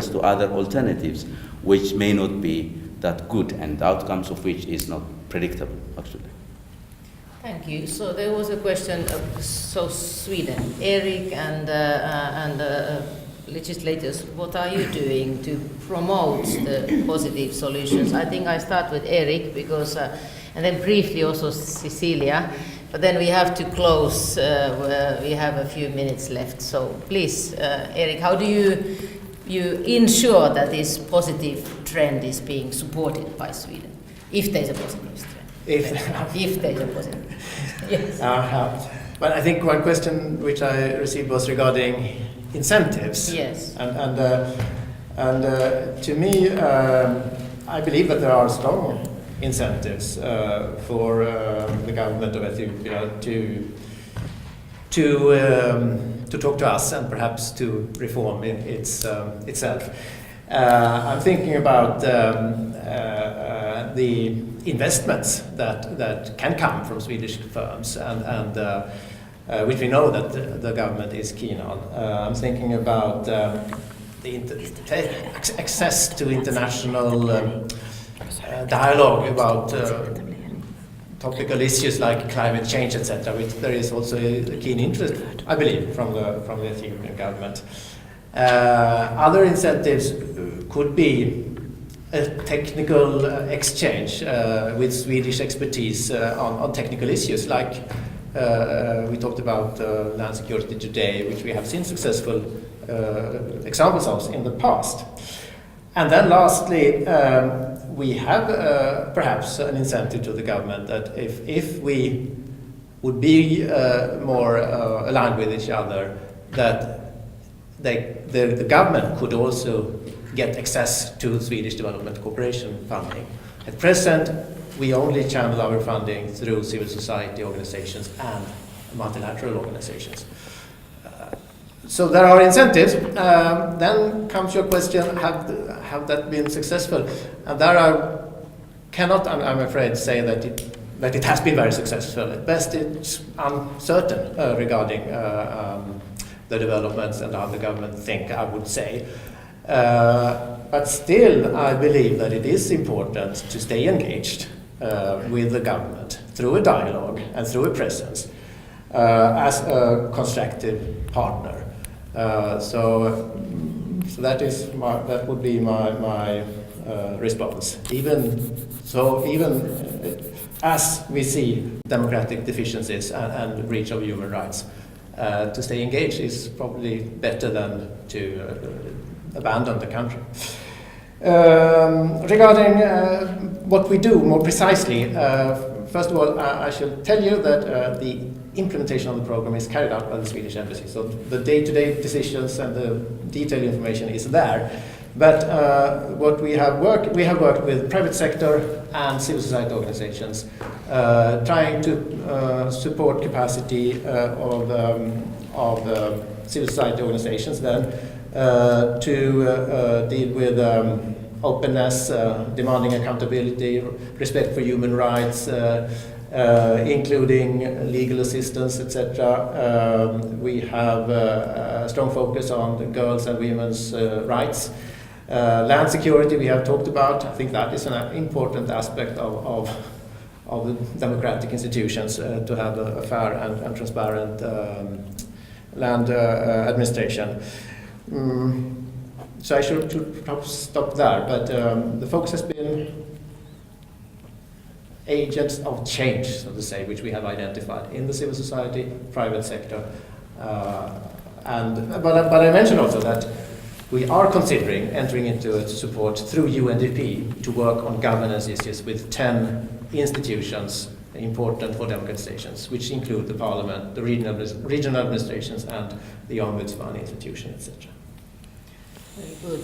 to other alternatives, which may not be that good, and the outcomes of which is not predictable, actually. Thank you. So there was a question of Sweden, Erik and legislators, what are you doing to promote the positive solutions? I think I start with Erik because, and then briefly also Cecilia. But then we have to close. We have a few minutes left. So please, Erik, how do you ensure that this positive trend is being supported by Sweden, if there's a positive trend? If there's a positive trend. Yes. But I think one question which I received was regarding incentives. Yes. And to me, I believe that there are strong incentives for the government of Ethiopia to talk to us and perhaps to reform itself. I'm thinking about the investments that can come from Swedish firms and which we know that the government is keen on. I'm thinking about access to international dialogue about topical issues like climate change, etc., which there is also a keen interest, I believe, from the Ethiopian government. Other incentives could be a technical exchange with Swedish expertise on technical issues, like we talked about land security today, which we have seen successful examples of in the past. And then lastly, we have perhaps an incentive to the government that if we would be more aligned with each other, that the government could also get access to Swedish development cooperation funding. At present, we only channel our funding through civil society organizations and multilateral organizations. So there are incentives. Then comes your question: have that been successful? And there I cannot, I'm afraid, say that it has been very successful. At best, it's uncertain regarding the developments and how the government think, I would say. But still, I believe that it is important to stay engaged with the government through a dialogue and through a presence as a constructive partner. So that would be my response. Even as we see democratic deficiencies and breach of human rights, to stay engaged is probably better than to abandon the country. Regarding what we do more precisely, first of all, I should tell you that the implementation of the program is carried out by the Swedish Embassy. So the day-to-day decisions and the detailed information is there. But what we have worked with private sector and civil society organizations, trying to support capacity of civil society organizations then to deal with openness, demanding accountability, respect for human rights, including legal assistance, etc. We have a strong focus on the girls' and women's rights. Land security we have talked about. I think that is an important aspect of the democratic institutions to have a fair and transparent land administration. So I should perhaps stop there, but the focus has been agents of change, so to say, which we have identified in the civil society, private sector, but I mentioned also that we are considering entering into a support through UNDP to work on governance issues with 10 institutions important for democratizations, which include the parliament, the regional administrations, and the ombudsman institution, etc. Very good.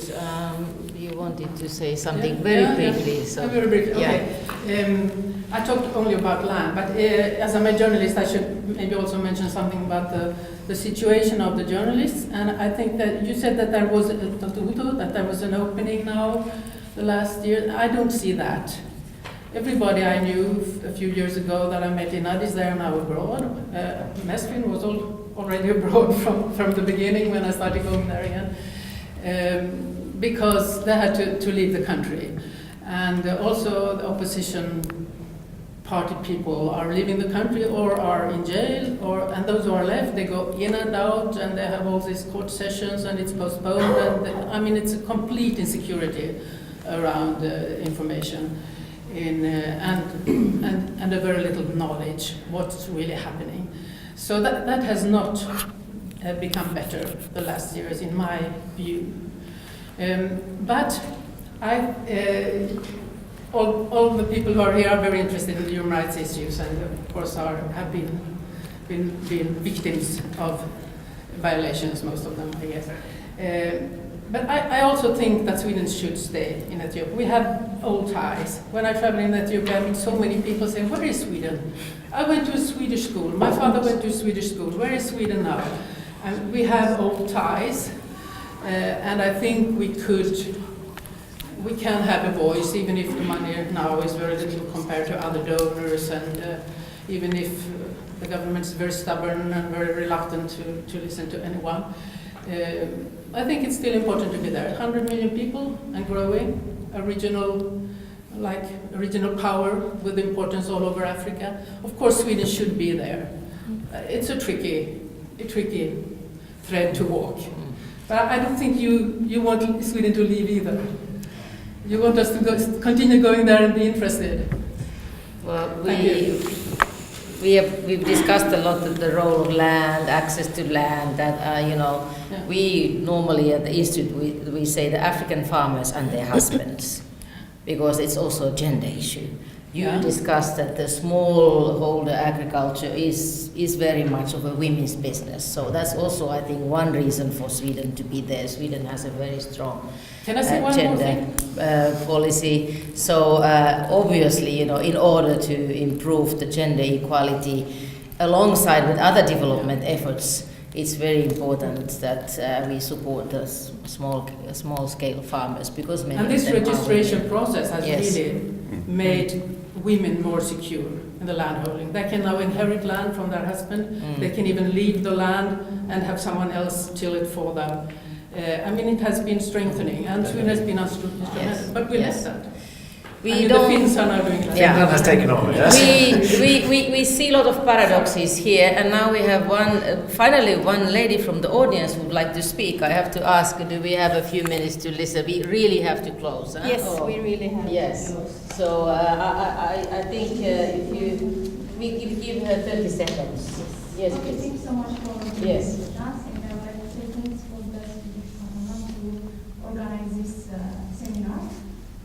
You wanted to say something very briefly. Yeah. So. Very briefly, Yeah. okay. I talked only about land, but as I'm a journalist, I should maybe also mention something about the situation of the journalists. And I think that you said that there was an opening now the last year. I don't see that. Everybody I knew a few years ago that I met in Addis, they are now abroad. Mesfin was already abroad from the beginning when I started going there again. Because they had to leave the country. And also the opposition party people are leaving the country or are in jail, and those who are left, they go in and out, and they have all these court sessions, and it's postponed. And it's a complete insecurity around information. and a very little knowledge what's really happening. So that has not become better the last years, in my view. But all the people who are here are very interested in the human rights issues, and of course have been victims of violations, most of them, I guess. But I also think that Sweden should stay in Ethiopia. We have old ties. When I travel in Ethiopia, I meet so many people saying, "Where is Sweden? I went to a Swedish school. My father went to a Swedish school. Where is Sweden now?" And we have old ties, and I think we can have a voice, even if the money now is very little compared to other donors, and even if the government is very stubborn and very reluctant to listen to anyone. I think it's still important to be there. 100 million people and growing, a regional power with importance all over Africa. Of course, Sweden should be there. It's a tricky thread to walk. But I don't think you want Sweden to leave either. You want us to continue going there and be interested. Well, we've discussed a lot of the role of land, access to land. That we normally at the institute we say the African farmers and their husbands, because it's also a gender issue. You discussed that the smallholder agriculture is very much of a women's business. So that's also, I think, one reason for Sweden to be there. Sweden has a very strong gender policy. So obviously, in order to improve the gender equality, alongside with other development efforts, it's very important that we support the small-scale farmers, because many and this of them registration process has really made women more secure in the landholding. They can now inherit land from their husband. They can even leave the land and have someone else till it for them. It has been strengthening, and Sweden has been instrumental, but we left that. The Finns are now doing that. Finland has taken over, yes. We see a lot of paradoxes here, and now we have finally one lady from the audience who would like to speak. I have to ask, do we have a few minutes to listen? We really have to close. Huh? Yes, we really have to close. So I think we give her 30 seconds. Yes, okay, please. thank you so much for the Yes. chance, and I would like to say thanks for the Swedish Parliament to organize this seminar.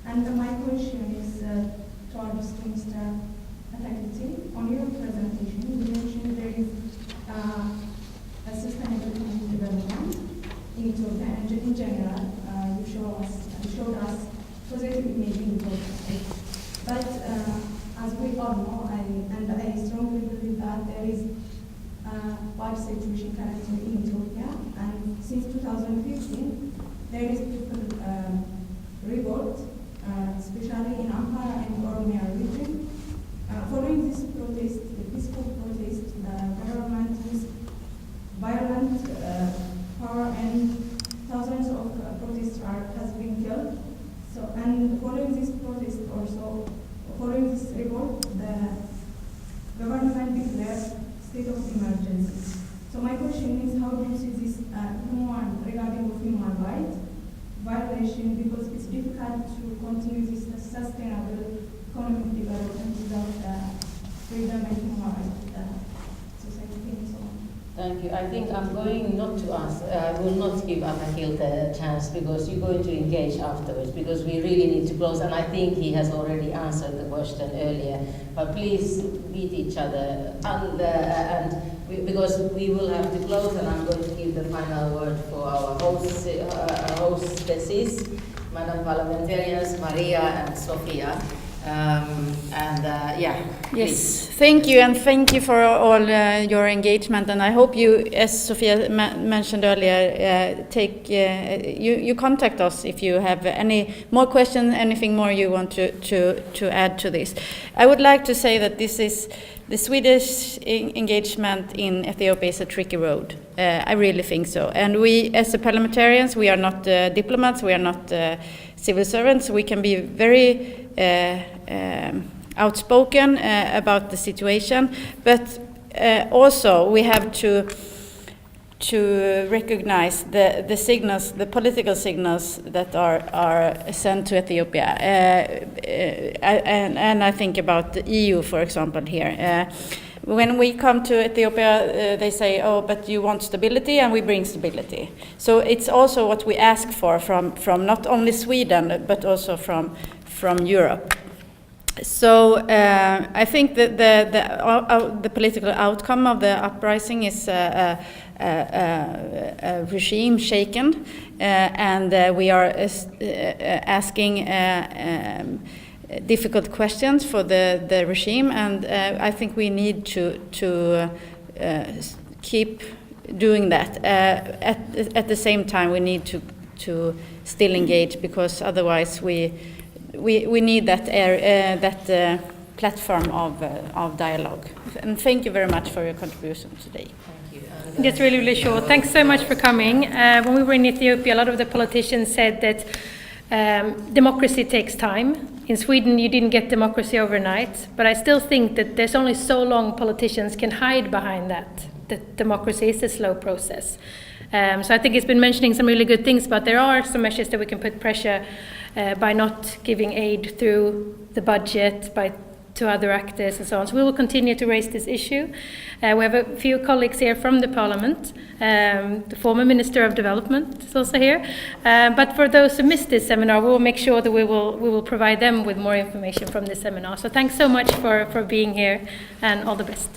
And my question is towards Mr. Atakilte. On your presentation, you mentioned there is a sustainable development in Ethiopia, and in general, you showed us positive image in Ethiopia. But as we all know, and I strongly believe that there is bad situation currently in Ethiopia, and since 2015, there is people revolt, especially in Amhara and Oromia region. Following this protest, the peaceful protest, the government used violent power, and thousands of protesters has been killed. So, and following this protest, also following this revolt, the government declared state of emergency. So my question is, how do you see this regarding human rights violation, because it's difficult to continue this sustainable economic development without freedom and human rights in the society. Thank you so much. Thank you. I think I'm going not to ask, I will not give Atakilte a chance, because you're going to engage afterwards, because we really need to close, and I think he has already answered the question earlier. But please meet each other, because we will have to close, and I'm going to give the final word for our hostesses, Madam Parliamentarians, Maria and Sofia. Yes, thank you, and thank you for all your engagement. And I hope you, as Sofia mentioned earlier, you contact us if you have any more questions, anything more you want to add to this. I would like to say that this is the Swedish engagement in Ethiopia is a tricky road. I really think so. And we, as the parliamentarians, we are not diplomats, we are not civil servants. We can be very outspoken about the situation, but also we have to recognize the signals, the political signals that are sent to Ethiopia. And I think about the EU, for example, here. When we come to Ethiopia, they say, oh, but you want stability, and we bring stability. So it's also what we ask for from not only Sweden, but also from Europe. So I think that the political outcome of the uprising is a regime shaken, and we are asking difficult questions for the regime, and I think we need to keep doing that. At the same time, we need to still engage, because otherwise we need that platform of dialogue. And thank you very much for your contribution today. Just really, really short. Thanks so much for coming. When we were in Ethiopia, a lot of the politicians said that democracy takes time. In Sweden, you didn't get democracy overnight, but I still think that there's only so long politicians can hide behind that democracy is a slow process. So I think it's been mentioning some really good things, but there are some measures that we can put pressure by not giving aid through the budget, to other actors and so on. So we will continue to raise this issue. We have a few colleagues here from the Parliament. The former Minister of Development is also here. But for those who missed this seminar, we will make sure that we will provide them with more information from this seminar. So thanks so much for being here, and all the best.